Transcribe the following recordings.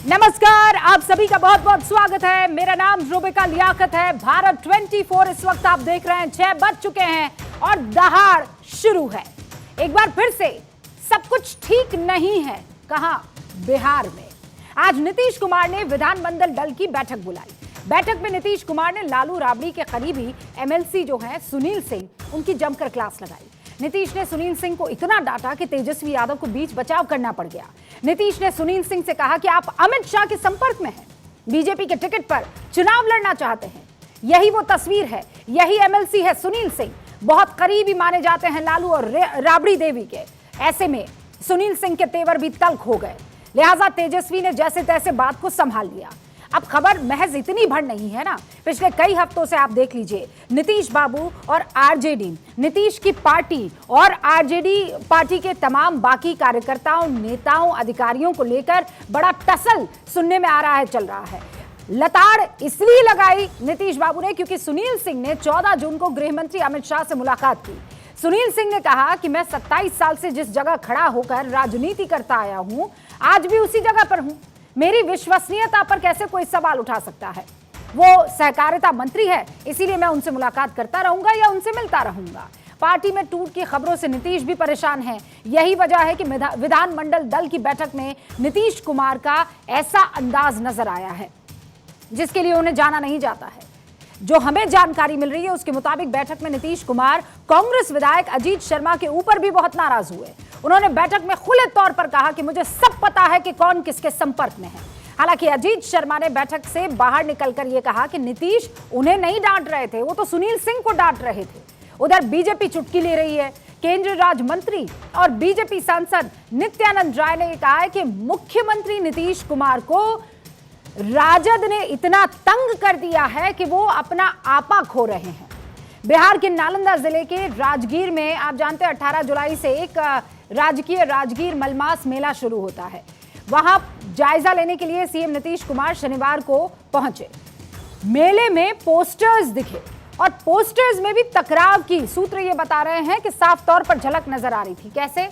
नमस्कार, आप सभी का बहुत बहुत स्वागत है। मेरा नाम रुबिका लियाकत है। भारत 24 इस वक्त आप देख रहे हैं। 6 बज चुके हैं और दहाड़ शुरू है। एक बार फिर से सब कुछ ठीक नहीं है। कहां? बिहार में। आज नीतीश कुमार ने विधानमंडल दल की बैठक बुलाई। बैठक में नीतीश कुमार ने लालू राबड़ी के करीबी एमएलसी जो हैं सुनील सिंह, उनकी जमकर क्लास लगाई। नीतीश ने सुनील सिंह को इतना डांटा कि तेजस्वी यादव को बीच बचाव करना पड़ गया। नीतीश ने सुनील सिंह से कहा कि आप अमित शाह के संपर्क में हैं, बीजेपी के टिकट पर चुनाव लड़ना चाहते हैं। यही वो तस्वीर है, यही एमएलसी है सुनील सिंह। बहुत करीबी माने जाते हैं लालू और राबड़ी देवी के। ऐसे में सुनील सिंह के तेवर भी तल्ख हो गए, लिहाजा तेजस्वी ने जैसे तैसे बात को संभाल लिया। अब खबर महज इतनी भर नहीं है ना, पिछले कई हफ्तों से आप देख लीजिए, नीतीश बाबू और आरजेडी, नीतीश की पार्टी और आरजेडी पार्टी के तमाम बाकी कार्यकर्ताओं, नेताओं, अधिकारियों को लेकर बड़ा टसल सुनने में आ रहा है, चल रहा है। लताड़ इसलिए लगाई नीतीश बाबू ने क्योंकि सुनील सिंह ने 14 जून को गृह मंत्री अमित शाह से मुलाकात की। सुनील सिंह ने कहा कि मैं 27 साल से जिस जगह खड़ा होकर राजनीति करता आया हूं, आज भी उसी जगह पर हूं। मेरी विश्वसनीयता पर कैसे कोई सवाल उठा सकता है? वो सहकारिता मंत्री है, इसीलिए मैं उनसे मुलाकात करता रहूंगा या उनसे मिलता रहूंगा। पार्टी में टूट की खबरों से नीतीश भी परेशान है। यही वजह है कि विधानमंडल दल की बैठक में नीतीश कुमार का ऐसा अंदाज नजर आया है जिसके लिए उन्हें जाना नहीं जाता है। जो हमें जानकारी मिल रही है उसके मुताबिक बैठक में नीतीश कुमार कांग्रेस विधायक अजीत शर्मा के ऊपर भी बहुत नाराज हुए। उन्होंने बैठक में खुले तौर पर कहा कि मुझे सब पता है कि कौन किसके संपर्क में है। हालांकि अजीत शर्मा ने बैठक से बाहर निकलकर यह कहा कि नीतीश उन्हें नहीं डांट रहे थे, वो तो सुनील सिंह को डांट रहे थे। उधर बीजेपी चुटकी ले रही है। केंद्रीय राज्य मंत्री और बीजेपी सांसद नित्यानंद राय ने कहा है कि मुख्यमंत्री नीतीश कुमार को राजद ने इतना तंग कर दिया है कि वो अपना आपा खो रहे हैं। बिहार के नालंदा जिले के राजगीर में आप जानते हैं 18 जुलाई से एक राजकीय राजगीर मलमास मेला शुरू होता है। वहां जायजा लेने के लिए सीएम नीतीश कुमार शनिवार को पहुंचे। मेले में पोस्टर्स दिखे और पोस्टर्स में भी टकराव की सूत्र ये बता रहे हैं कि साफ तौर पर झलक नजर आ रही थी। कैसे?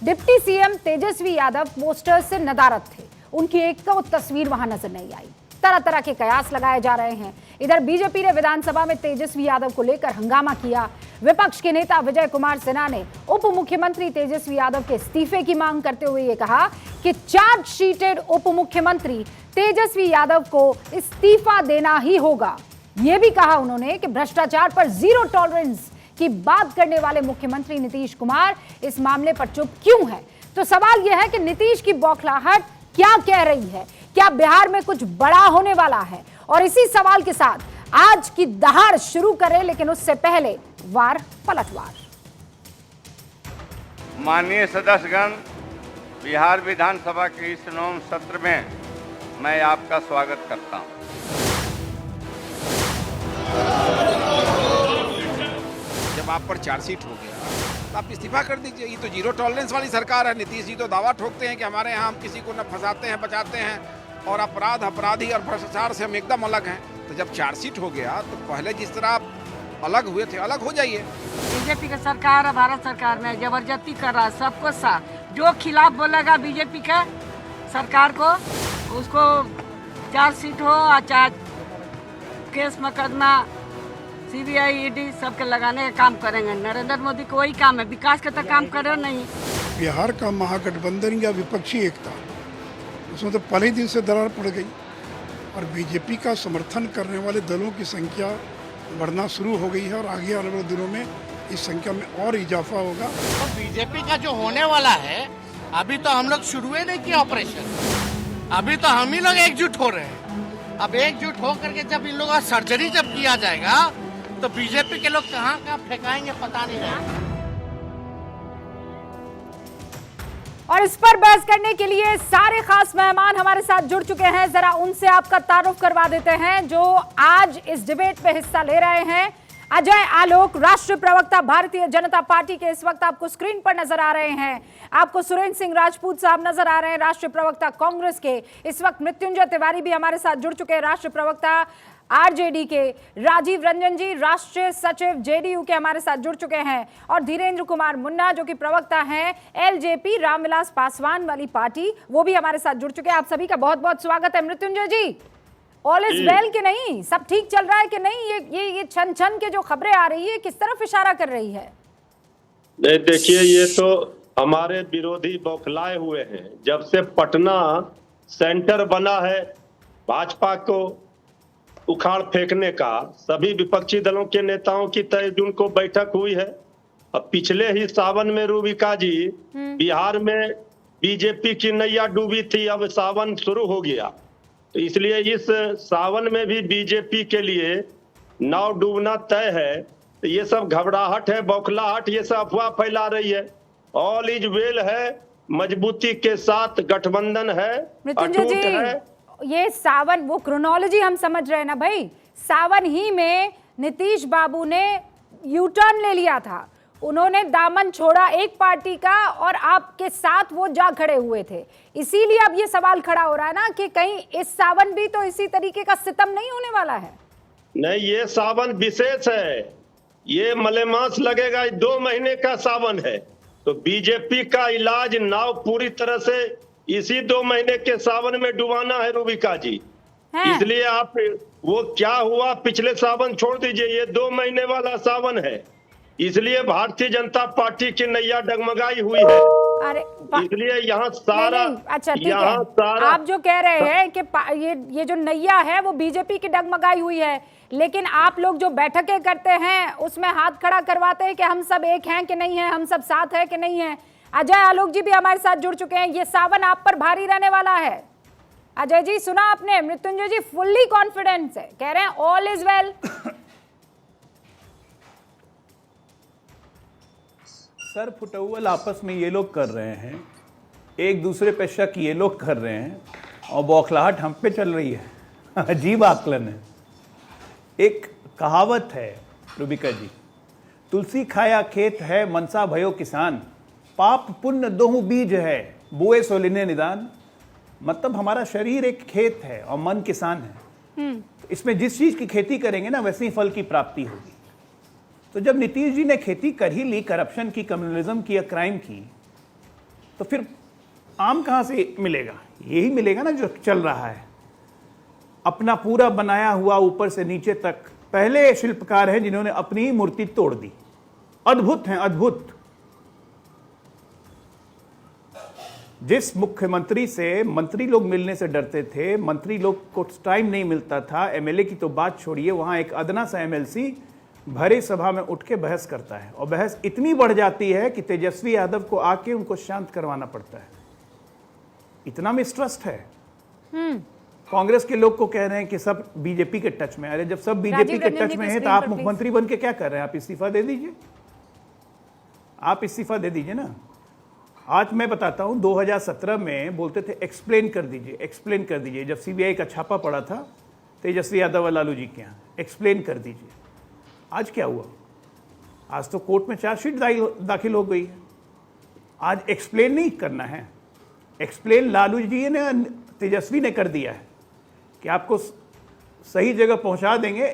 Deputy CM Tejashwi Yadav posters से नदारद थे, उनकी एक तो तस्वीर वहां नजर नहीं आई। तरह तरह के कयास लगाए जा रहे हैं। इधर बीजेपी ने विधानसभा में तेजस्वी यादव को लेकर हंगामा किया। विपक्ष के नेता विजय कुमार सिन्हा ने उप मुख्यमंत्री तेजस्वी यादव के इस्तीफे की मांग करते हुए ये कहा कि चार्जशीटेड उप मुख्यमंत्री तेजस्वी यादव को इस्तीफा देना ही होगा। यह भी कहा उन्होंने कि भ्रष्टाचार पर जीरो टॉलरेंस की बात करने वाले मुख्यमंत्री नीतीश कुमार इस मामले पर चुप क्यों है? तो सवाल यह है कि नीतीश की बौखलाहट क्या कह रही है? क्या बिहार में कुछ बड़ा होने वाला है? और इसी सवाल के साथ आज की दहाड़ शुरू करें, लेकिन उससे पहले वार पलटवार। माननीय सदस्यगण, बिहार विधानसभा के इस नवम सत्र में मैं आपका स्वागत करता हूं। जब आप पर चार्जशीट हो गया तो आप इस्तीफा कर दीजिए। ये तो जीरो टॉलरेंस वाली सरकार है। नीतीश जी तो दावा ठोकते हैं कि हमारे यहाँ हम किसी को न फंसाते हैं, बचाते हैं, और अपराधी और भ्रष्टाचार से हम एकदम अलग हैं। तो जब चार्जशीट हो गया तो पहले जिस तरह आप अलग हुए थे, अलग हो जाइए। बीजेपी का सरकार है, भारत सरकार में जबरदस्ती कर रहा है सबको। जो खिलाफ बोलेगा बीजेपी का सरकार को, उसको चार्जशीट हो चाहे केस मुकदमा सीबीआई ईडी सबके लगाने का काम करेंगे। नरेंद्र मोदी को वही काम है, विकास का तो काम करे नहीं। बिहार का महागठबंधन या विपक्षी एकता, उसमें तो पहले ही दिन से दरार पड़ गई और बीजेपी का समर्थन करने वाले दलों की संख्या बढ़ना शुरू हो गई है और आगे आने वाले दिनों में इस संख्या में और इजाफा होगा। तो बीजेपी का जो होने वाला है, अभी तो हम लोग शुरू ही नहीं किया ऑपरेशन, अभी तो हम ही लोग एकजुट हो रहे हैं। अब एकजुट हो करके जब इन लोगों का सर्जरी जब किया जाएगा तो बीजेपी के लोग कहाँ कहाँ फेंकाएंगे पता नहीं रहेगा। और इस पर बहस करने के लिए सारे खास मेहमान हमारे साथ जुड़ चुके हैं। जरा उनसे आपका तारुफ करवा देते हैं जो आज इस डिबेट में हिस्सा ले रहे हैं। अजय आलोक, राष्ट्रीय प्रवक्ता भारतीय जनता पार्टी के, इस वक्त आपको स्क्रीन पर नजर आ रहे हैं। आपको सुरेंद्र सिंह राजपूत साहब नजर आ रहे हैं, राष्ट्रीय प्रवक्ता कांग्रेस के। इस वक्त मृत्युंजय तिवारी भी हमारे साथ जुड़ चुके हैं, राष्ट्रीय प्रवक्ता आरजेडी के राजीव रंजन जी, राष्ट्रीय सचिव जेडीयू के हमारे साथ जुड़ चुके हैं, और धीरेन्द्र कुमार मुन्ना जो कि प्रवक्ता हैं एलजेपी रामविलास पासवान वाली पार्टी, वो भी हमारे साथ जुड़ चुके हैं। आप सभी का बहुत बहुत स्वागत है। मृत्युंजय जी, ऑल इज वेल कि नहीं, सब ठीक चल रहा है कि नहीं? ये छन छन के जो खबरें आ रही है किस तरफ इशारा कर रही है? नहीं, देखिए, ये तो हमारे विरोधी बौखलाए हुए हैं। जब से पटना सेंटर बना है भाजपा को उखाड़ फेंकने का, सभी विपक्षी दलों के नेताओं की 23 जून को बैठक हुई है। अब पिछले ही सावन में रूबिका जी बिहार में बीजेपी की नैया डूबी थी, अब सावन शुरू हो गया, तो इसलिए इस सावन में भी बीजेपी के लिए नाव डूबना तय है। तो ये सब घबराहट है, बौखलाहट, ये सब अफवाह फैला रही है। ऑल इज वेल है, मजबूती के साथ गठबंधन है, मृत्युंजय अटूट जी, है। ये सावन, वो क्रोनोलॉजी हम समझ रहे हैं ना भाई, सावन ही में नीतीश बाबू ने यू टर्न ले लिया था, उन्होंने दामन छोड़ा एक पार्टी का और आपके साथ वो जा खड़े हुए थे। इसीलिए अब ये सवाल खड़ा हो रहा है ना कि कहीं इस सावन भी तो इसी तरीके का सितम नहीं होने वाला है? नहीं, ये सावन विशेष है, ये मलेमास लगेगा, 2 महीने का सावन है। तो बीजेपी का इलाज नाव पूरी तरह से इसी 2 महीने के सावन में डुबाना है रूबिका जी। इसलिए आप, वो क्या हुआ पिछले सावन छोड़ दीजिए, ये 2 महीने वाला सावन है, इसलिए भारतीय जनता पार्टी की नैया डगमगाई हुई है। अरे इसलिए यहाँ सारा, नहीं, अच्छा ठीक यहाँ है, सारा, आप जो कह रहे हैं कि ये जो नैया है वो बीजेपी की डगमगाई हुई है, लेकिन आप लोग जो बैठकें करते हैं उसमें हाथ खड़ा करवाते हैं कि हम सब एक हैं कि नहीं है, हम सब साथ है कि नहीं है। अजय आलोक जी भी हमारे साथ जुड़ चुके हैं। ये सावन आप पर भारी रहने वाला है। अजय जी, सुना आपने? मृत्युंजय जी फुल्ली कॉन्फिडेंस है, कह रहे हैं ऑल इज वेल। सर फुटौल आपस में ये लोग कर रहे हैं, एक दूसरे पे शक ये लोग कर रहे हैं, और बौखलाहट हम पे चल रही है। अजीब आकलन है। एक कहावत है रूबिका जी, तुलसी खाया खेत है, मनसा भयो किसान, पाप पुण्य दोहु बीज है, बोए सो लिने निदान। मतलब हमारा शरीर एक खेत है और मन किसान है। इसमें जिस चीज की खेती करेंगे ना, वैसे ही फल की प्राप्ति होगी। तो जब नीतीश जी ने खेती कर ही ली, करप्शन की, कम्युनलिज्म की या क्राइम की, तो फिर आम कहाँ से मिलेगा? यही मिलेगा ना जो चल रहा है। अपना पूरा बनाया हुआ ऊपर से नीचे तक, पहले शिल्पकार हैं जिन्होंने अपनी ही मूर्ति तोड़ दी। अद्भुत हैं, अद्भुत। जिस मुख्यमंत्री से मंत्री लोग मिलने से डरते थे, मंत्री लोग को टाइम नहीं मिलता था, एमएलए की तो बात छोड़िए, वहां एक अदना सा एमएलसी भरे सभा में उठ के बहस करता है, और बहस इतनी बढ़ जाती है कि तेजस्वी यादव को आके उनको शांत करवाना पड़ता है। इतना मिसट्रस्ट है। कांग्रेस के लोग को कह रहे हैं कि सब बीजेपी के टच में। अरे जब सब बीजेपी के टच में है तो आप मुख्यमंत्री बन के क्या कर रहे हैं? आप इस्तीफा दे दीजिए, आप इस्तीफा दे दीजिए ना। आज मैं बताता हूं, 2017 में बोलते थे एक्सप्लेन कर दीजिए, एक्सप्लेन कर दीजिए। जब सीबीआई का छापा पड़ा था तेजस्वी यादव और लालू जी के यहाँ, एक्सप्लेन कर दीजिए। आज क्या हुआ? आज तो कोर्ट में चार्जशीट दाखिल हो गई है। आज एक्सप्लेन नहीं करना है, एक्सप्लेन लालू जी ने, तेजस्वी ने कर दिया है कि आपको सही जगह पहुंचा देंगे,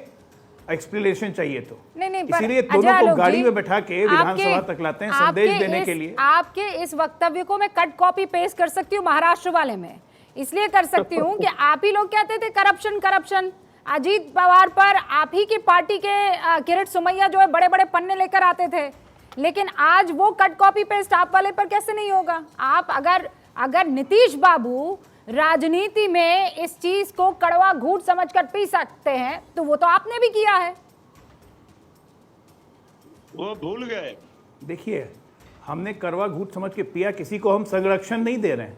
एक्सप्लेनेशन चाहिए तो। नहीं, इसीलिए दोनों को गाड़ी में बैठा के विधानसभा तक लाते हैं संदेश देने के लिए। आपके इस वक्तव्य को मैं कट कॉपी पेस्ट कर सकती हूँ महाराष्ट्र वाले में, इसलिए कर सकती हूँ कि आप ही लोग कहते थे करप्शन करप्शन। अजीत पवार पर आप ही की पार्टी के किरीट सोमैया जो है बड़े बड़े पन्ने लेकर आते थे, लेकिन आज वो कट कॉपी पेस्ट आप वाले पर कैसे नहीं होगा? आप अगर नीतीश बाबू राजनीति में इस चीज को कड़वा घूंट समझकर पी सकते हैं, तो वो तो आपने भी किया है। वो भूल गए। देखिए, हमने कड़वा घूंट समझ के पिया, किसी को हम संरक्षण नहीं दे रहे हैं।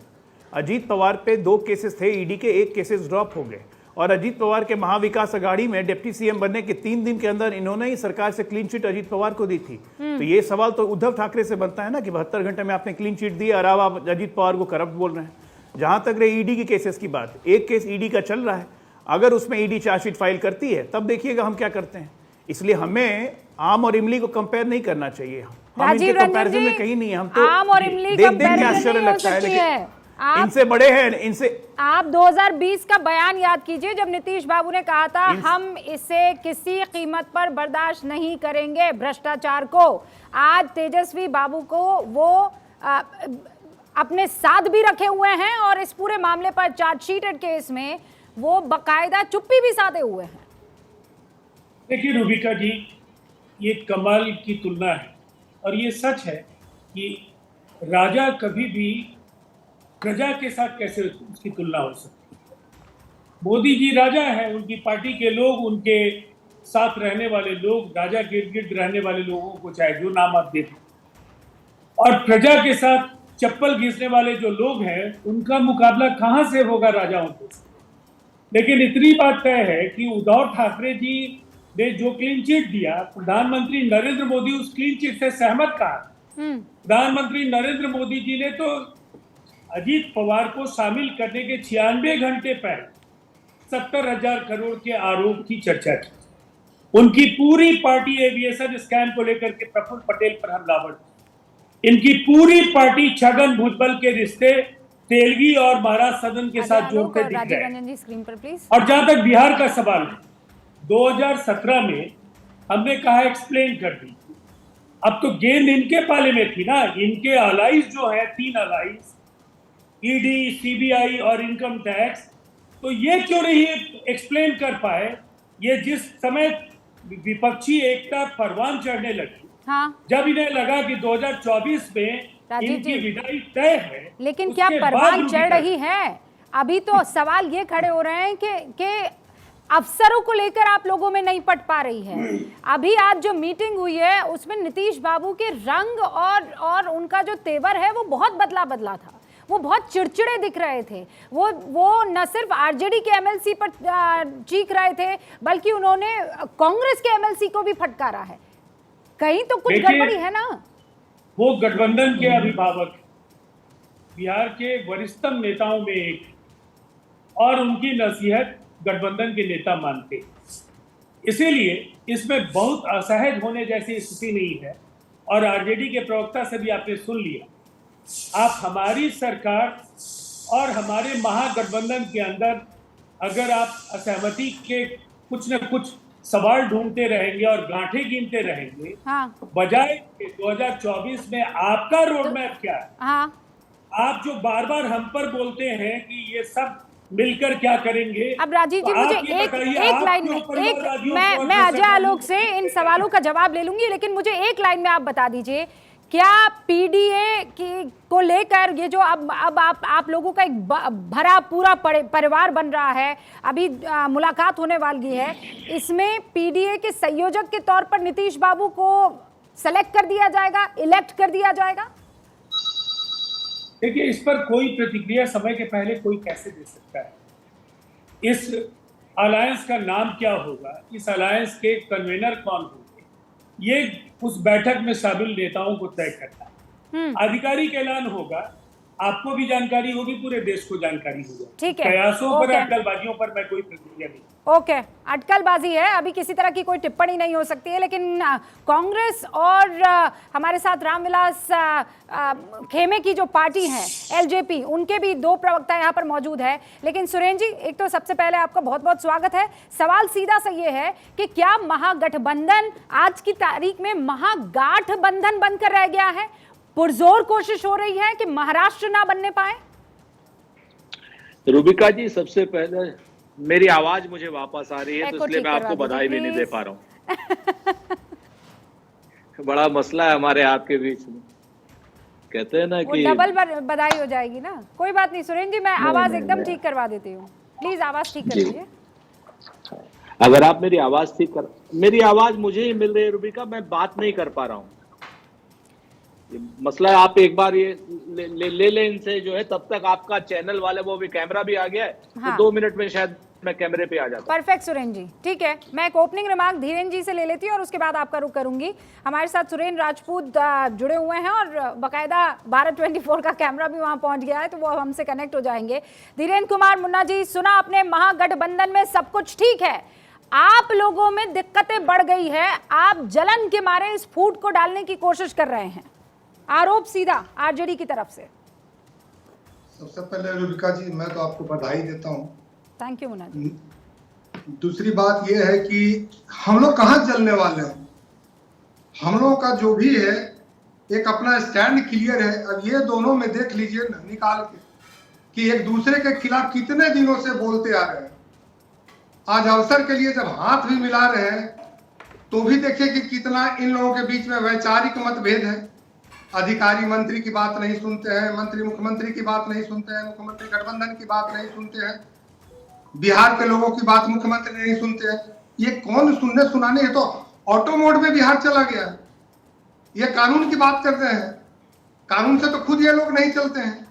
अजीत पवार पे 2 केसेस थे, ईडी के 1 केसेस ड्रॉप हो गए, और अजीत पवार के महाविकास अघाड़ी में डिप्टी सीएम बनने के 3 दिन के अंदर इन्होंने ही सरकार से क्लीन चिट अजीत पवार को दी थी। तो ये सवाल तो उद्धव ठाकरे से बनता है ना कि 72 घंटे में आपने क्लीन चिट दी और अब आप अजीत पवार को करप्ट बोल रहे हैं। जहां तक रही ईडी के केसेस की बात, 1 केस ईडी का चल रहा है, अगर उसमें ईडी चार्जशीट फाइल करती है तब देखिएगा हम क्या करते हैं। इसलिए हमें आम और इमली को कंपेयर नहीं करना चाहिए। हम इनके कंपैरिजन में कहीं नहीं है। हम तो आम और इमली देख के आश्चर्य लगता है, लेकिन इनसे बड़े हैं, इनसे। आप 2020 का बयान याद कीजिए जब नीतीश बाबू ने कहा था हम इसे किसी कीमत पर बर्दाश्त नहीं करेंगे भ्रष्टाचार को। आज तेजस्वी बाबू को वो अपने साथ भी रखे हुए हैं और इस पूरे मामले पर चार्जशीटेड केस में वो बकायदा चुप्पी भी साधे हुए हैं। देखिए रूबिका जी, ये कमाल की तुलना है और ये सच है कि राजा कभी भी प्रजा के साथ कैसे उसकी तुलना हो सकती है। मोदी जी राजा हैं, उनकी पार्टी के लोग, उनके साथ रहने वाले लोग, राजा के इर्द गिर्द रहने वाले लोगों को चाहे जो नाम आप दें, और प्रजा के साथ चप्पल घिसने वाले जो लोग हैं उनका मुकाबला कहां से होगा राजाओं के साथ। लेकिन इतनी बात तय है कि उद्धव ठाकरे जी ने जो क्लीन चिट दिया, प्रधानमंत्री नरेंद्र मोदी उस क्लीन चिट से सहमत कहा। प्रधानमंत्री नरेंद्र मोदी जी ने तो अजीत पवार को शामिल करने के 96 घंटे पहले 70,000 करोड़ के आरोप की चर्चा की। उनकी पूरी पार्टी एविएशन स्कैम को लेकर के प्रफुल्ल पटेल पर हमलावर थी। इनकी पूरी पार्टी छगन भुजबल के रिश्ते तेलगी और महाराज सदन के साथ जोड़ते दिख रहे हैं। स्क्रीन पर प्लीज। और जहां तक बिहार का सवाल है, 2017 में हमने कहा एक्सप्लेन कर दी। अब तो गेंद इनके पाले में थी ना, इनके अलाइज जो है 3 अलाइज, ईडी, सीबीआई और इनकम टैक्स, तो ये क्यों नहीं एक्सप्लेन कर पाए। ये जिस समय विपक्षी एकता परवान चढ़ने लगी, हाँ। जब इन्हें लगा कि 2024 में इनकी विदाई तय है, लेकिन क्या परवान चढ़ रही है? अभी तो सवाल ये खड़े हो रहे हैं कि अफसरों को लेकर आप लोगों में नहीं पट पा रही है। अभी आज जो मीटिंग हुई है उसमें नीतीश बाबू के रंग और उनका जो तेवर है वो बहुत बदला था। वो बहुत चिड़चिड़े दिख रहे थे। वो न सिर्फ आरजेडी के एमएलसी पर चीख रहे थे, बल्कि उन्होंने कांग्रेस के एमएलसी को भी फटकारा है। कहीं तो कुछ गड़बड़ी है ना। वो गठबंधन के अभिभावक, बिहार के वरिष्ठतम नेताओं में एक, और उनकी नसीहत गठबंधन के नेता मानते। इसीलिए इसमें बहुत असहज होने जैसी स्थिति नहीं है। और आरजेडी के प्रवक्ता से भी आपने सुन लिया, आप हमारी सरकार और हमारे महागठबंधन के अंदर अगर आप असहमति के कुछ न कुछ सवाल ढूंढते रहेंगे और गांठे गिनते रहेंगे, हाँ। बजाय 2024 में आपका रोड मैप क्या है? हाँ। आप जो बार बार हम पर बोलते हैं कि ये सब मिलकर क्या करेंगे। अब राजीव जी, मुझे एक लाइन में मैं अजय आलोक से इन सवालों का जवाब ले लूंगी, लेकिन मुझे एक लाइन में आप बता दीजिए, क्या पीडीए को लेकर ये जो अब आप लोगों का एक भरा पूरा परिवार बन रहा है, अभी मुलाकात होने वाली है, इसमें पीडीए के संयोजक के तौर पर नीतीश बाबू को सेलेक्ट कर दिया जाएगा, इलेक्ट कर दिया जाएगा? देखिए, इस पर कोई प्रतिक्रिया समय के पहले कोई कैसे दे सकता है। इस अलायंस का नाम क्या होगा, इस अलायंस के कन्वेनर कौन होंगे, ये उस बैठक में शामिल नेताओं को तय करना है। आधिकारिक ऐलान होगा, आपको भी जानकारी होगी, पूरे देश को जानकारी होगी। ठीक है। प्रयासों पर, अटकलबाजियों पर मैं कोई प्रतिक्रिया नहीं। ओके, अटकलबाजी है, अभी किसी तरह की कोई टिप्पणी नहीं हो सकती है। लेकिन कांग्रेस और हमारे साथ रामविलास खेमे की जो पार्टी है एलजेपी, उनके भी 2 प्रवक्ता यहाँ पर मौजूद है। लेकिन सुरेंद्र जी, एक तो सबसे पहले आपका बहुत बहुत स्वागत है। सवाल सीधा सा ये है कि क्या महागठबंधन आज की तारीख में महागाठबंधन बनकर रह गया है? पुरजोर कोशिश हो रही है कि महाराष्ट्र ना बनने पाए? रूबिका जी, सबसे पहले मेरी आवाज मुझे वापस आ रही है, तो इसलिए मैं आपको बधाई भी नहीं दे पा रहा हूँ। बड़ा मसला है हमारे आपके बीच में, कहते हैं ना कि डबल बधाई हो जाएगी ना। कोई बात नहीं सुरेंद्र जी, मैं आवाज एकदम ठीक करवा देती हूँ। प्लीज आवाज ठीक कर दीजिए। अगर आप मेरी आवाज ठीक कर, मेरी आवाज मुझे ही मिल रही है रूबिका, मैं बात नहीं कर पा रहा हूँ। मसला है, आप एक बार ये ले इनसे जो है, तब तक आपका चैनल वाले वो भी कैमरा भी आ गया है, हाँ। तो 2 मिनट में शायद मैं कैमरे पे आ जाता हूं। परफेक्ट सुरेंद्र जी, ठीक है। मैं एक ओपनिंग रिमार्क धीरेन्द्र जी से ले लेती हूँ और उसके बाद आपका रुख करूंगी। हमारे साथ सुरेंद्र राजपूत जुड़े हुए हैं और बाकायदा भारत 24 का कैमरा भी वहां पहुंच गया है, तो वो हमसे कनेक्ट हो जाएंगे। धीरेन्द्र कुमार मुन्ना जी, सुना आपने, महागठबंधन में सब कुछ ठीक है, आप लोगों में दिक्कतें बढ़ गई है, आप जलन के मारे इस फूट को डालने की कोशिश कर रहे हैं। आरोप सीधा आरजेडी की तरफ से। सबसे पहले रूबिका जी, मैं तो आपको बधाई देता हूँ। Thank you Munna ji. दूसरी बात यह है कि हम लोग कहाँ चलने वाले हैं। हम लोगों का जो भी है एक अपना स्टैंड क्लियर है। अब ये दोनों में देख लीजिए ना निकाल के कि एक दूसरे के खिलाफ कितने दिनों से बोलते आ रहे हैं। आज अवसर के लिए जब हाथ भी मिला रहे हैं तो भी देखिए कि कितना इन लोगों के बीच में वैचारिक मतभेद है। अधिकारी मंत्री की बात नहीं सुनते हैं, मंत्री मुख्यमंत्री की बात नहीं सुनते हैं, मुख्यमंत्री गठबंधन की बात नहीं सुनते हैं, बिहार के लोगों की बात मुख्यमंत्री नहीं सुनते हैं। ये कौन सुनने सुनाने, ये तो ऑटो मोड में बिहार चला गया है। ये कानून की बात करते हैं, कानून से तो खुद ये लोग नहीं चलते हैं।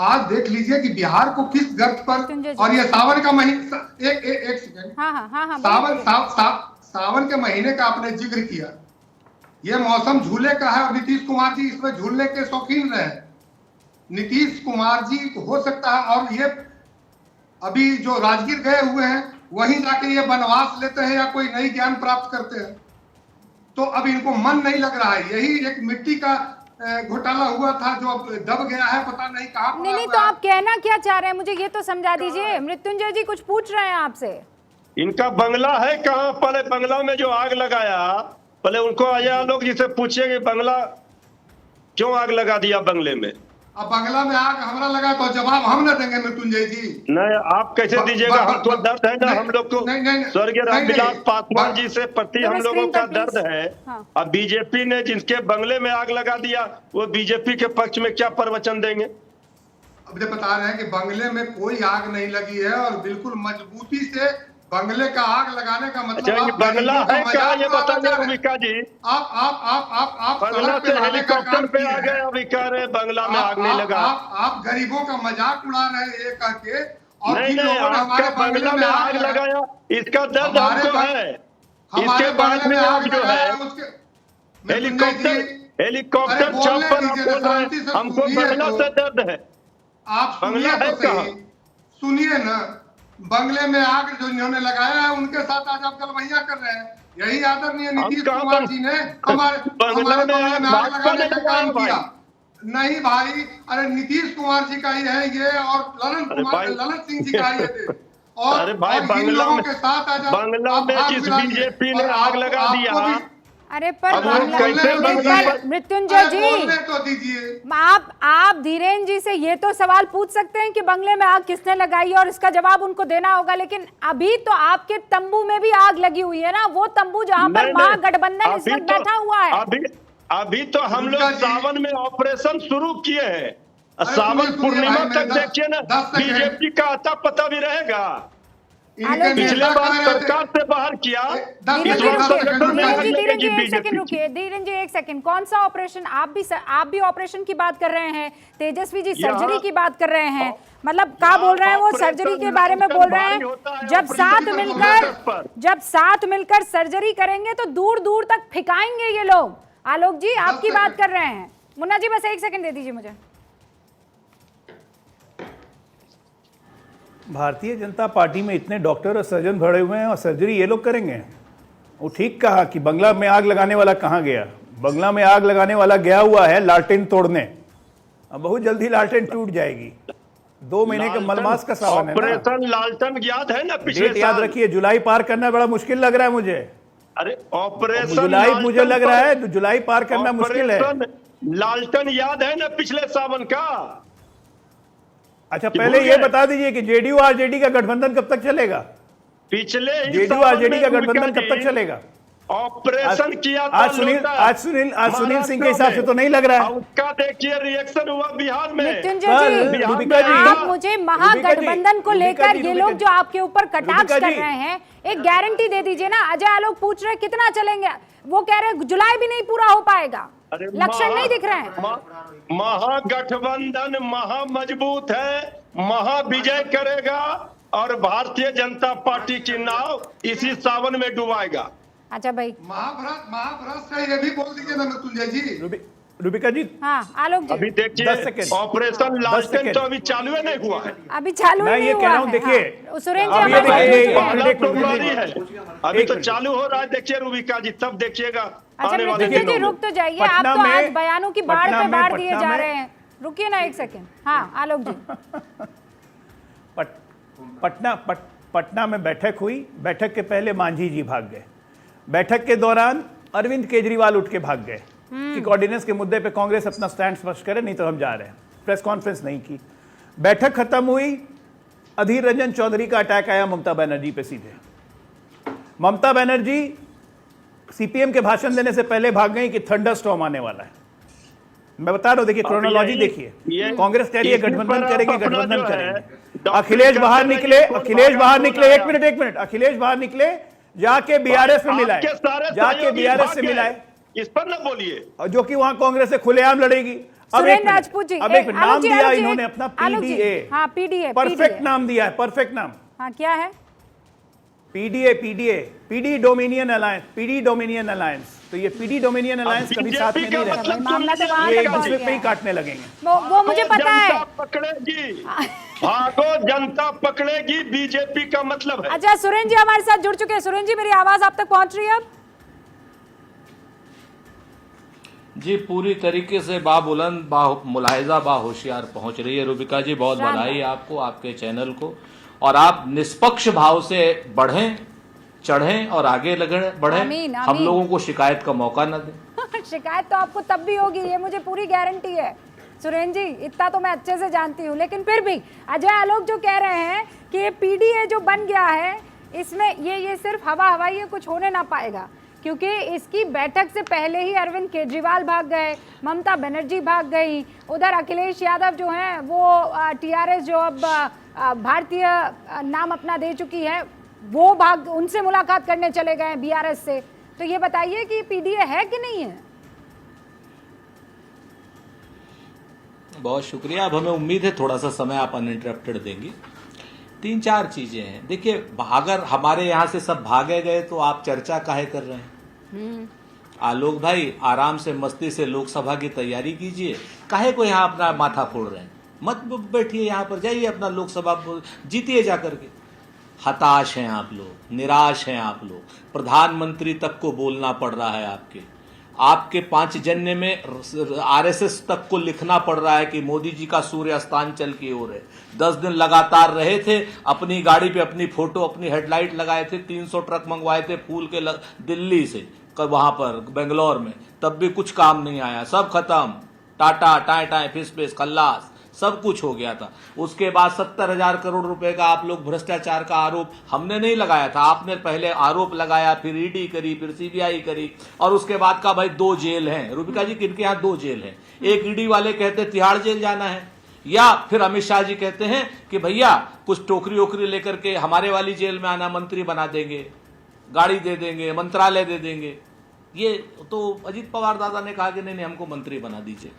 आज देख लीजिए कि बिहार को किस गर्त पर, और ये सावन का महीना, एक सेकेंड, सावन के महीने का आपने जिक्र किया। ये मौसम झूले का है और नीतीश कुमार जी इसमें झूलने के शौकीन रहे। नीतीश कुमार जी हो सकता है, और ये अभी जो राजगीर गए हुए हैं वहीं जाके ये वनवास लेते हैं या कोई नई ज्ञान प्राप्त करते हैं, तो अब इनको मन नहीं लग रहा है। यही एक मिट्टी का घोटाला हुआ था जो अब दब गया है, पता नहीं कहाँ। नहीं, तो आप कहना क्या चाह रहे हैं, मुझे ये तो समझा दीजिए। मृत्युंजय जी कुछ पूछ रहे हैं आपसे। इनका बंगला है कहाँ? पहले बंगला में जो आग लगाया, पहले उनको आया लोग जिसे पूछेंगे बंगला क्यों आग लगा दिया बंगले में। अब बंगला में आग हमारा लगा तो जवाब हम न देंगे मृत्युंजय जी। नहीं, आप कैसे दीजिएगा? हमको दर्द है ना, हम लोग को स्वर्गीय रामविलास पासवान जी से प्रति हम लोगों का दर्द है। अब बीजेपी ने जिनके बंगले में आग लगा दिया वो बीजेपी के पक्ष में क्या प्रवचन देंगे? अब ये बता रहे हैं कि बंगले में कोई आग नहीं लगी है और बिल्कुल मजबूती से बंगले का आग लगाने का मतलब बंगला है क्या ये बताइए रूबिका जी। आप बंगला से हेलीकॉप्टर पे आ गए, अभी कह रहे बंगला में आग नहीं लगा। आप गरीबों का मजाक उड़ा रहे हैं ये कह के, और नहीं, आपका बंगला में आग लगाया इसका दर्द हमको है। इसके बाद में आग जो है हेलीकॉप्टर चौपर आप बोल रहे हैं, हमको बंगला से दर्द है। आप सुनिए ना, बंगले में आग जो इन्होंने लगाया है उनके साथ आज आप गलवैया कर रहे हैं। यही आदरणीय नीतीश कुमार जी ने हमारे बंगले में आग लगाने का काम किया। नहीं भाई, अरे नीतीश कुमार जी का ही है ये, और ललन सिंह जी का ये थे। और अरे भाई, बंगला में जिस बीजेपी ने आग लगा दिया, अरे पर मृत्युंजय जी तो आप धीरेन्द्र जी से ये तो सवाल पूछ सकते हैं कि बंगले में आग किसने लगाई है, और इसका जवाब उनको देना होगा। लेकिन अभी तो आपके तंबू में भी आग लगी हुई है ना, वो तंबू जहां पर महागठबंधन इस वक्त बैठा हुआ है। अभी तो हम लोग सावन में ऑपरेशन शुरू किए हैं। सावन पूर्णिमा तक देखिए ना, बीजेपी का आता पता भी रहेगा। पिछले बार सरकार से बाहर किया। धीरेन्द्र जी एक सेकंड, कौन सा ऑपरेशन? आप भी ऑपरेशन की बात कर रहे हैं, तेजस्वी जी सर्जरी की बात कर रहे हैं। मतलब क्या बोल रहे हैं वो? सर्जरी के बारे में बोल रहे हैं। जब साथ मिलकर सर्जरी करेंगे तो दूर दूर तक फेंकाएंगे ये लोग। आलोक जी आपकी बात कर रहे हैं। मुन्ना जी बस एक सेकंड दे दीजिए मुझे। भारतीय जनता पार्टी में इतने डॉक्टर और सर्जन भरे हुए हैं और सर्जरी ये लोग करेंगे। वो ठीक कहा कि बंगला में आग लगाने वाला कहाँ गया। बंगला में आग लगाने वाला गया हुआ है लालटेन तोड़ने। अब बहुत जल्दी लालटेन टूट जाएगी। 2 महीने का मलमास का सावन है ना। ऑपरेशन लालटेन याद है ना पिछले साल? याद रखिए, जुलाई पार करना बड़ा मुश्किल लग रहा है मुझे। अरे ऑपरेशन जुलाई मुझे लग रहा है तो जुलाई पार करना मुश्किल है। लालटेन याद है ना पिछले सावन का? अच्छा पहले ये बता दीजिए कि जेडीयू आरजेडी का गठबंधन कब तक चलेगा? पिछले जेडीयू आरजेडी का गठबंधन कब तक चलेगा? ऑपरेशन किया आज सुनील सिंह के हिसाब से तो नहीं लग रहा है। उसका देखिए रिएक्शन हुआ बिहार में। मृत्युंजय जी आप मुझे महागठबंधन को लेकर ये लोग जो आपके ऊपर कटाक्ष कर रहे हैं, एक गारंटी दे दीजिए ना। अजय आलोक पूछ रहे कितना चलेंगे, वो कह रहे जुलाई भी नहीं पूरा हो पाएगा, लक्षण नहीं दिख रहे हैं। महागठबंधन मजबूत है, महाविजय करेगा और भारतीय जनता पार्टी की नाव इसी सावन में डुबाएगा। अच्छा भाई, महाभ्रष्ट है ये भी बोल दीजिए ना मृत्युंजय जी। रूबिका जी हाँ आलोक जी अभी देखिए ऑपरेशन लालटेन तो अभी चालू नहीं हुआ है। अभी चालू नहीं हुआ है। देखिए सुरेंद्र अभी तो चालू हो रहा है। देखिए रूबिका जी तब देखिएगा। अच्छा मृत्युंजय जी रुक तो जाइए, आप तो आज बयानों की बाढ़ पे बाढ़ दिए जा रहे हैं। रुकिए ना एक सेकेंड। हाँ आलोक जी। पटना में बैठक हुई। बैठक के पहले मांझी जी भाग गए। बैठक के दौरान अरविंद केजरीवाल उठ के भाग गए कि ऑर्डिनेंस के मुद्दे पे कांग्रेस अपना स्टैंड स्पष्ट करे, नहीं तो हम जा रहे हैं। प्रेस कॉन्फ्रेंस नहीं की। बैठक खत्म हुई, अधीर रंजन चौधरी का अटैक आया ममता बनर्जी पे सीधे। ममता बनर्जी सीपीएम के भाषण देने से पहले भाग गई कि थंडर स्टॉर्म आने वाला है। मैं बता रहा हूं, देखिए क्रोनोलॉजी देखिए। कांग्रेस कह रही है गठबंधन करेंगे, गठबंधन करेंगे। अखिलेश बाहर निकले, एक मिनट, अखिलेश बाहर निकले, जाके बीआरएस में मिलाए, जाके बीआरएस से मिलाए, इस पर न बोलिए, और जो कि वहां कांग्रेस से खुलेआम लड़ेगी। अब एक नाम दिया इन्होंने अपना पीडीए। हाँ पीडीए, परफेक्ट नाम दिया है, परफेक्ट नाम। हाँ क्या है? PD dominion alliance. तो ये पीडी डोमिनियन अलायंस कभी साथ में नहीं रहता, मामला तो वहां ये तक पहुंच दूसरे गया पे ही है। काटने लगेंगे। वो मुझे पता है। पकड़ेगी, भागो जनता पकड़ेगी, बीजेपी का मतलब है। अच्छा सुरेंद्र जी हमारे साथ जुड़ चुके हैं। सुरेंद्र जी मेरी आवाज आप तक पहुंच रही है अब? जी पूरी तरीके से बाबुलंद, मुलाहिजा, होशियार पहुंच रही है रूबिका जी। बहुत बधाई आपको, आपके चैनल को। और आप निष्पक्ष भाव से बढ़ें, चढ़ें और आगे बढ़ें। आमीन, हम आमीन। लोगों को शिकायत का मौका न दें। शिकायत तो आपको तब भी होगी, ये मुझे पूरी गारंटी है सुरेंद्र जी, इतना तो मैं अच्छे से जानती हूँ। लेकिन फिर भी अजय आलोक जो कह रहे हैं कि ये पीडीए जो बन गया है, इसमें ये सिर्फ हवा हवाई है, कुछ होने ना पाएगा। क्योंकि इसकी बैठक से पहले ही अरविंद केजरीवाल भाग गए, ममता बनर्जी भाग गई, उधर अखिलेश यादव जो हैं वो टीआरएस जो अब भारतीय नाम अपना दे चुकी है, वो भाग, उनसे मुलाकात करने चले गए बीआरएस से। तो ये बताइए कि पीडीए है कि नहीं है? बहुत शुक्रिया। अब हमें उम्मीद है थोड़ा सा समय आप अनइंटरप्टेड देंगी। 3-4 चीजें हैं। देखिए अगर हमारे यहाँ से सब भागे गए तो आप चर्चा काहे कर रहे हैं? आलोक भाई आराम से मस्ती से लोकसभा की तैयारी कीजिए, काहे को यहाँ अपना माथा फोड़ रहे हैं? मत बैठिए यहाँ पर, जाइए अपना लोकसभा जीतिए जाकर के। हताश हैं आप लोग, निराश हैं आप लोग, प्रधानमंत्री तक को बोलना पड़ रहा है आपके 5 जन्य में आरएसएस तक को लिखना पड़ रहा है कि मोदी जी का सूर्य अस्तांचल की ओर है। 10 दिन लगातार रहे थे, अपनी गाड़ी पे अपनी फोटो, अपनी हेडलाइट लगाए थे, 300 ट्रक मंगवाए थे फूल के दिल्ली से, वहां पर बेंगलोर में, तब भी कुछ काम नहीं आया, सब खत्म, टाटा टाए टाए फिस फिस खल्लास, सब कुछ हो गया था। उसके बाद 70,000 करोड़ रुपए का आप लोग भ्रष्टाचार का आरोप हमने नहीं लगाया था, आपने पहले आरोप लगाया, फिर ईडी करी, फिर सीबीआई करी, और उसके बाद का भाई 2 जेल हैं। रूबिका जी किनके यहाँ 2 जेल हैं? एक ईडी वाले कहते तिहाड़ जेल जाना है, या फिर अमित शाह जी कहते हैं कि भैया कुछ टोकरी ओकरी लेकर के हमारे वाली जेल में आना, मंत्री बना देंगे, गाड़ी दे देंगे, मंत्रालय दे देंगे। ये तो अजीत पवार दादा ने कहा कि नहीं हमको मंत्री बना दीजिए।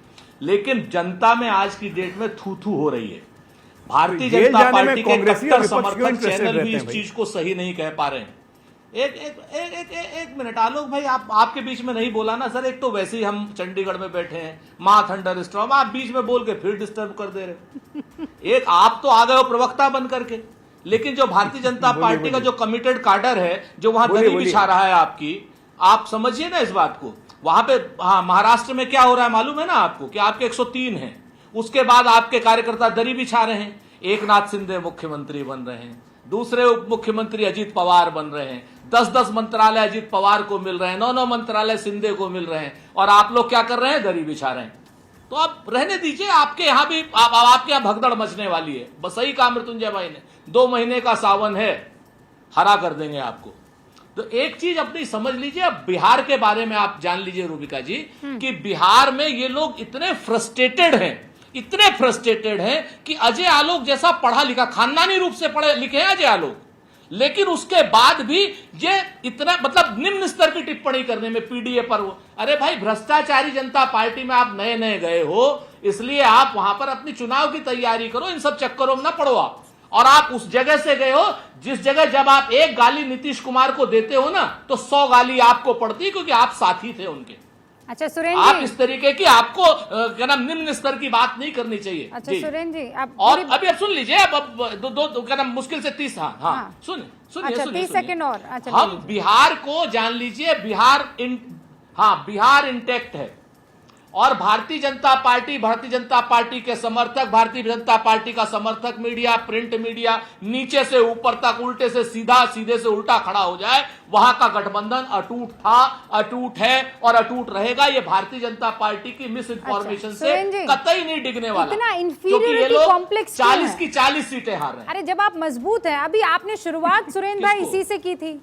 लेकिन जनता में आज की डेट में थू थू हो रही है। भारतीय जनता पार्टी के कट्टर समर्थक चैनल भी इस चीज को सही नहीं कह पा रहे हैं। एक मिनट आलोक भाई, आपके बीच में नहीं बोला ना सर। एक तो वैसे ही हम चंडीगढ़ में बैठे हैं, मां थंडर स्टॉर्म, आप बीच में बोल के फिर डिस्टर्ब कर दे रहे। एक आप तो आ गए हो प्रवक्ता बन करके, लेकिन जो भारतीय जनता पार्टी का जो कमिटेड काडर है, जो वहां दरी बिछा रहा है आपकी, आप समझिए ना इस बात को। वहां पे हाँ, महाराष्ट्र में क्या हो रहा है मालूम है ना आपको, कि आपके 103 हैं, उसके बाद आपके कार्यकर्ता दरी बिछा रहे हैं। एकनाथ शिंदे मुख्यमंत्री बन रहे हैं, दूसरे उप मुख्यमंत्री अजीत पवार बन रहे हैं, 10-10 मंत्रालय अजीत पवार को मिल रहे हैं, 9-9 मंत्रालय शिंदे को मिल रहे हैं, और आप लोग क्या कर रहे हैं? दरी बिछा रहे हैं। तो आप रहने दीजिए, आपके यहाँ भी आपके यहाँ भगदड़ मचने वाली है। बस सही कहा मृत्युंजय भाई ने, 2 महीने का सावन है, हरा कर देंगे आपको। तो एक चीज अपनी समझ लीजिए, अब बिहार के बारे में आप जान लीजिए रूबिका जी, कि बिहार में ये लोग इतने फ्रस्ट्रेटेड हैं कि अजय आलोक जैसा पढ़ा लिखा, खानदानी रूप से पढ़े लिखे हैं अजय आलोक, लेकिन उसके बाद भी ये इतना मतलब निम्न स्तर की टिप्पणी करने में पीडीए पर। अरे भाई, भ्रष्टाचारी जनता पार्टी में आप नए नए गए हो, इसलिए आप वहां पर अपनी चुनाव की तैयारी करो, इन सब चक्करों में ना पड़ो आप। और आप उस जगह से गए हो जिस जगह जब आप एक गाली नीतीश कुमार को देते हो ना, तो 100 गाली आपको पड़ती, क्योंकि आप साथी थे उनके। अच्छा सुरेंद्र आप जी, इस तरिके की आपको क्या नाम निम्न स्तर की बात नहीं करनी चाहिए। अच्छा सुरेंद्र जी, आप और अभी अब सुन लीजिए, अब दो क्या नाम मुश्किल से 30, हाँ सुनिए। अच्छा 30 सेकंड और। अच्छा हम बिहार को जान लीजिए, बिहार इंटैक्ट है, और भारतीय जनता पार्टी के समर्थक, भारतीय जनता पार्टी का समर्थक मीडिया, प्रिंट मीडिया नीचे से ऊपर तक उल्टे से सीधा, सीधे से उल्टा खड़ा हो जाए, वहां का गठबंधन अटूट था, अटूट है और अटूट रहेगा। ये भारतीय जनता पार्टी की मिस इन्फॉर्मेशन से कतई नहीं डिगने वाला, क्योंकि ये लोग 40 की 40 सीटें हार रहे हैं। अरे जब आप मजबूत हैं, अभी आपने शुरुआत सुरेंद्र भाई इसी से की थी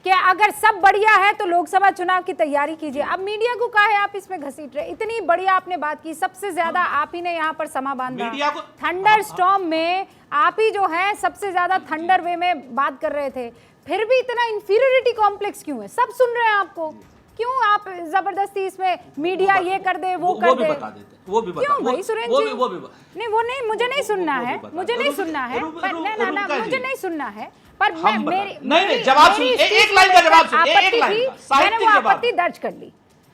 कि अगर सब बढ़िया है तो लोकसभा चुनाव की तैयारी कीजिए। अब मीडिया को कहा है आप इसमें घसीट रहे। इतनी बढ़िया आपने बात की, सबसे ज्यादा आप ही ने यहाँ पर समा बांधा। थंडर स्टॉर्म में आप ही जो है सबसे ज्यादा थंडर वे में बात कर रहे थे, फिर भी इतना इंफीरियरिटी कॉम्प्लेक्स क्यों है? सब सुन रहे हैं आपको, क्यों आप जबरदस्ती इसमें मीडिया ये कर दे वो कर दे? वो भी बता, क्यों भाई सुरेंद्र जी? वो भी नहीं, वो नहीं, मुझे नहीं सुनना है, मुझे नहीं सुनना है, मुझे नहीं सुनना है। पर नहीं, जवाब सुनिए, एक लाइन का जवाब सुनिए, एक लाइन का साहित्यिक जवाब, आपत्ति दर्ज कर ली।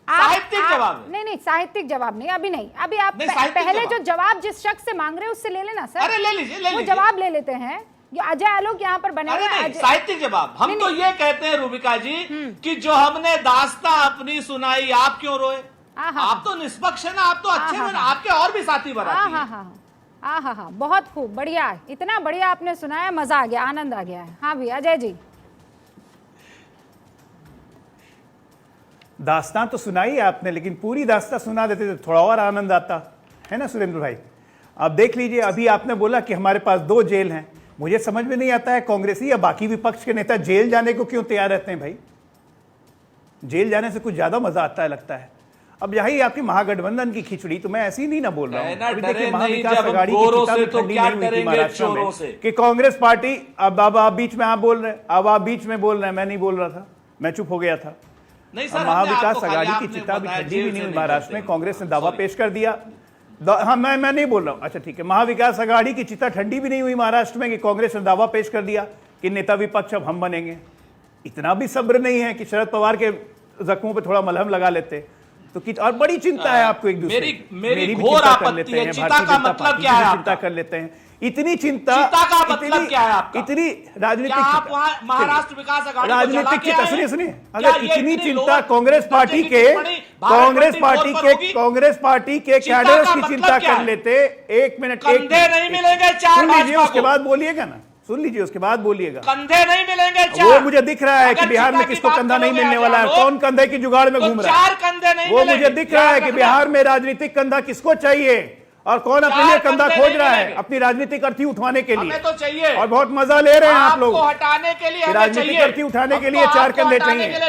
साहित्यिक जवाब नहीं, साहित्यिक जवाब नहीं, अभी नहीं, अभी आप पहले जो जवाब जिस शख्स से मांग रहे हैं उससे ले लेना सर। अरे ले लीजिए, वो जवाब ले लेते हैं। ये अजय आलोक यहाँ पर बने हुए साहित्यिक जवाब। हम तो ये कहते हैं रूबिका जी कि जो हमने दास्तां अपनी सुनाई, आप क्यों रोए? आप तो निष्पक्ष है ना, आप तो अच्छे हैं ना, आपके और भी साथी बराती हैं। हाँ, बहुत खूब, बढ़िया, इतना बढ़िया आपने सुनाया, मजा आ गया, आनंद आ गया है। हाँ भी अजय जी, दास्तां तो सुनाई आपने, लेकिन पूरी दास्तां सुना देते तो थोड़ा और आनंद आता है ना सुरेंद्र भाई। अब देख लीजिए, अभी आपने बोला कि हमारे पास 2 जेल हैं। मुझे समझ में नहीं आता है कांग्रेसी या बाकी विपक्ष के नेता जेल जाने को क्यों तैयार रहते हैं भाई? जेल जाने से कुछ ज्यादा मजा आता है लगता है। अब यही आपकी महागठबंधन की खिचड़ी, तो मैं ऐसी नहीं ना बोल रहा हूं। अभी देखिए, महाविकास आघाड़ी की चिता भी ठंडी नहीं हुई थी महाराष्ट्र में कि कांग्रेस पार्टी, अब आप बीच में आप बोल रहे हैं, अब आप बीच में बोल रहे हैं, मैं नहीं बोल रहा था, मैं चुप हो गया था। महाविकास आघाड़ी की चिता भी ठंडी भी नहीं हुई महाराष्ट्र में, कांग्रेस ने दावा पेश कर दिया। हाँ, मैं नहीं बोल रहा हूं, अच्छा ठीक है, महाविकास आघाड़ी की चिता ठंडी भी नहीं हुई महाराष्ट्र में कि कांग्रेस ने दावा पेश कर दिया कि नेता विपक्ष अब हम बनेंगे। इतना भी सब्र नहीं है कि शरद पवार के जख्मों पे थोड़ा मलहम लगा लेते तो और बड़ी चिंता है आपको एक दूसरे मेरी घोर आपत्ति है। चिता का मतलब क्या है? चिंता कर लेते हैं, इतनी चिंता, चिता का मतलब क्या है आपका? इतनी राजनीतिक, आप वहां महाराष्ट्र विकास आघाड़ी राजनीतिक चिंता, सुनिए, अगर इतनी चिंता कांग्रेस पार्टी के कैडर्स की चिंता कर लेते, 1 मिनट, कंधे नहीं मिलेंगे 4 उसके बाद बोलिएगा ना, सुन लीजिए, उसके बाद बोलिएगा। कंधे नहीं मिलेंगे 4। वो मुझे दिख रहा है कि बिहार में किसको कंधा नहीं मिलने वाला है, कौन कंधे की जुगाड़ में घूम रहा है। 4 कंधे नहीं, वो मुझे दिख रहा है कि बिहार में राजनीतिक कंधा किसको चाहिए और कौन अपने लिए कंधा खोज रहा है अपनी राजनीतिक अर्थी उठाने के लिए। तो चाहिए और बहुत मजा ले रहे हैं आप लोग, हटाने के लिए राजनीतिक अर्थी उठाने के लिए 4 कंधे चाहिए।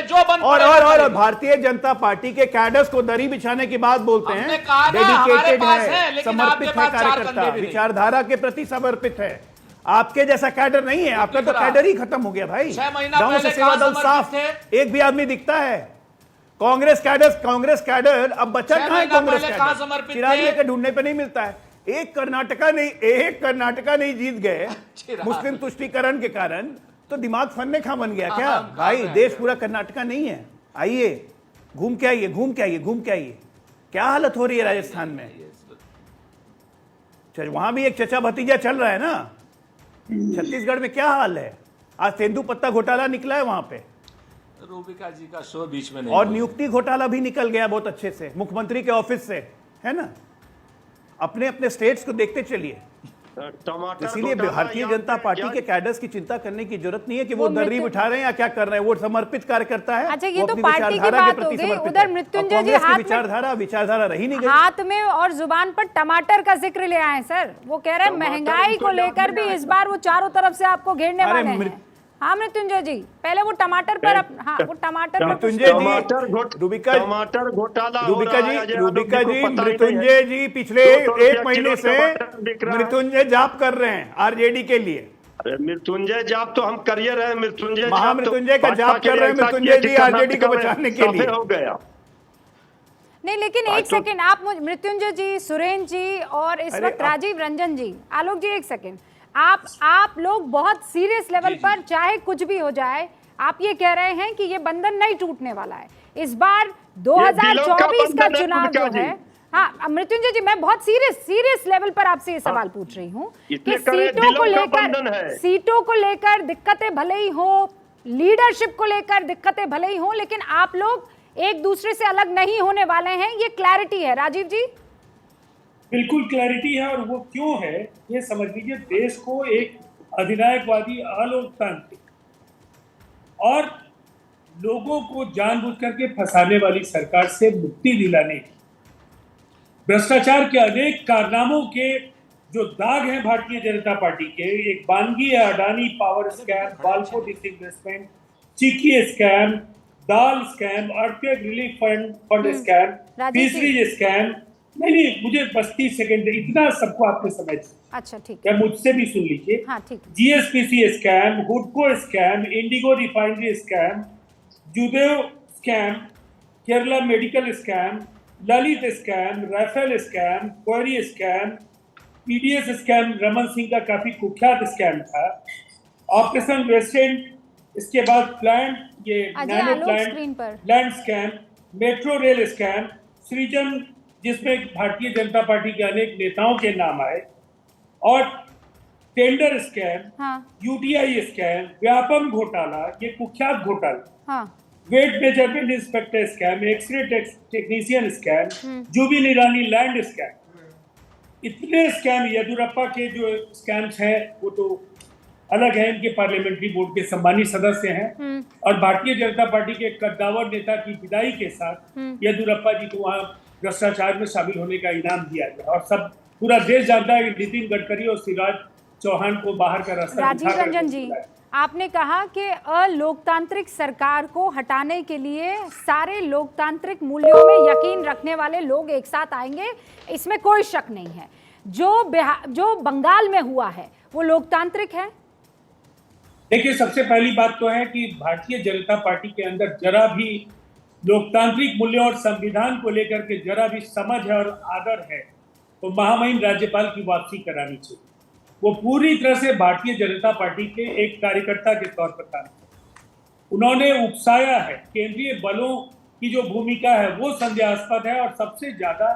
और भारतीय जनता पार्टी के कैडर्स को दरी बिछाने की बात बोलते हैं, डेडिकेटेड है, समर्पित है कार्यकर्ता, विचारधारा के प्रति समर्पित है। आपके जैसा कैडर नहीं है, आपका तो कैडर ही खत्म हो गया भाई। गांव से सेवा दल साफ, एक भी आदमी दिखता है। कांग्रेस कैडर अब बचा कहां है? कांग्रेस कैडर चिराग लेकर ढूंढने पे नहीं मिलता है। एक कर्नाटका नहीं जीत गए मुस्लिम तुष्टीकरण के कारण, तो दिमाग फन्ने खा बन गया क्या भाई? देश पूरा कर्नाटका नहीं है। आइए, घूम के आइए, क्या हालत हो रही है राजस्थान में। वहां भी एक चचा भतीजा चल रहा है ना। छत्तीसगढ़ में क्या हाल है? आज तेंदुपत्ता घोटाला निकला है वहां पे, रूबिका जी का शो बीच में नहीं, और नियुक्ति घोटाला भी निकल गया बहुत अच्छे से मुख्यमंत्री के ऑफिस से, है ना। अपने अपने स्टेट्स को देखते चलिए। इसीलिए भारतीय जनता पार्टी के कैडर्स की चिंता करने की जरूरत नहीं है कि वो दर्री बिठा रहे हैं या क्या कर रहे हैं। वो समर्पित कार्यकर्ता है। अच्छा, ये तो पार्टी की बात हो गई। उधर मृत्युंजय जी विचारधारा रही नहीं गई। हाथ में और जुबान पर टमाटर का जिक्र ले आए सर। वो कह रहे हैं महंगाई को लेकर भी इस बार वो चारों तरफ से आपको घेरने वाले हैं। हाँ मृत्युंजय जी, पहले वो टमाटर पर वो टमाटर मृत्युंजय जी पिछले 1 महीने से मृत्युंजय जाप कर रहे हैं आरजेडी के लिए। अरे मृत्युंजय जाप तो हम करियर है, महामृत्युंजय का जाप कर रहे हैं मृत्युंजय जी आरजेडी को बचाने के लिए। हो गया नहीं, लेकिन एक सेकंड, आप मृत्युंजय जी, सुरेंद्र जी और इस वक्त राजीव रंजन जी, आलोक जी, एक सेकंड, आप लोग बहुत सीरियस लेवल पर, चाहे कुछ भी हो जाए, आप ये कह रहे हैं कि ये बंधन नहीं टूटने वाला है। इस बार 2024 का चुनाव जो है, हाँ मृत्युंजय जी, मैं बहुत सीरियस लेवल पर आपसे ये सवाल पूछ रही हूँ कि सीटों को लेकर दिक्कतें भले ही हो, लीडरशिप को लेकर दिक्कतें भले ही हो, लेकिन आप लोग एक दूसरे से अलग नहीं होने वाले हैं, ये क्लैरिटी है। राजीव जी, बिल्कुल क्लैरिटी है, और वो क्यों है ये समझ लीजिए। देश को एक अधिनायकवादी, अलोकतांत्रिक और लोगों को जानबूझ करके फंसाने वाली सरकार से मुक्ति दिलाने की, भ्रष्टाचार के अनेक कारनामों के जो दाग हैं भारतीय जनता पार्टी के, एक बानगी Adani power scam, Balco disinvestment, चिकी स्कैम, दाल scam, earthquake relief fund scam, तीसरी स्कैम। नहीं, मुझे बस 30 सेकंड इतना सबको आपने समझ। अच्छा ठीक है, मुझसे भी सुन लीजिए। हाँ ठीक। जीएसपीसी स्कैम, हुडको scam, Indigo refinery scam, Judev scam, Kerala medical scam, Lalit scam, Rafale scam, quarry scam, PDS scam Raman Singh का काफी कुख्यात स्कैम था, ऑपरेशन वेस्टेंड, इसके बाद प्लांट, ये nano plant land scam, metro rail scam, सृजन जिसमें भारतीय जनता पार्टी के अनेक नेताओं के नाम आए, और tender scam, UTI scam, Vyapam घोटाला, ये कुख्यात घोटाला, weight measurement inspector scam, x ray technician scam, Zubin Irani land scam. इतने स्कैम, येदियुरप्पा के जो स्कैम्स हैं वो तो अलग है, इनके पार्लियामेंट्री बोर्ड के सम्मानित सदस्य हैं, और भारतीय जनता पार्टी के कद्दावर नेता की विदाई के साथ येदियुरप्पा जी को वहां भ्रष्टाचार में शामिल होने का इनाम दिया गया, और सब पूरा देश जानता है कि नितिन गडकरी और शिवराज चौहान को बाहर का रास्ता। राजीव रंजन जी, आपने कहा कि अलोकतांत्रिक सरकार को हटाने के लिए सारे लोकतांत्रिक मूल्यों में यकीन रखने वाले लोग एक साथ आएंगे, इसमें कोई शक नहीं है। जो बंगाल में हुआ है वो लोकतांत्रिक है? देखिए, सबसे पहली बात तो है कि भारतीय जनता पार्टी के अंदर जरा भी लोकतांत्रिक मूल्यों और संविधान को लेकर के जरा भी समझ है और आदर है तो महामहिम राज्यपाल की वापसी करानी चाहिए। वो पूरी तरह से भारतीय जनता पार्टी के एक कार्यकर्ता के तौर पर काम किया। उन्होंने उकसाया है, केंद्रीय बलों की जो भूमिका है वो संदेहास्पद है, और सबसे ज्यादा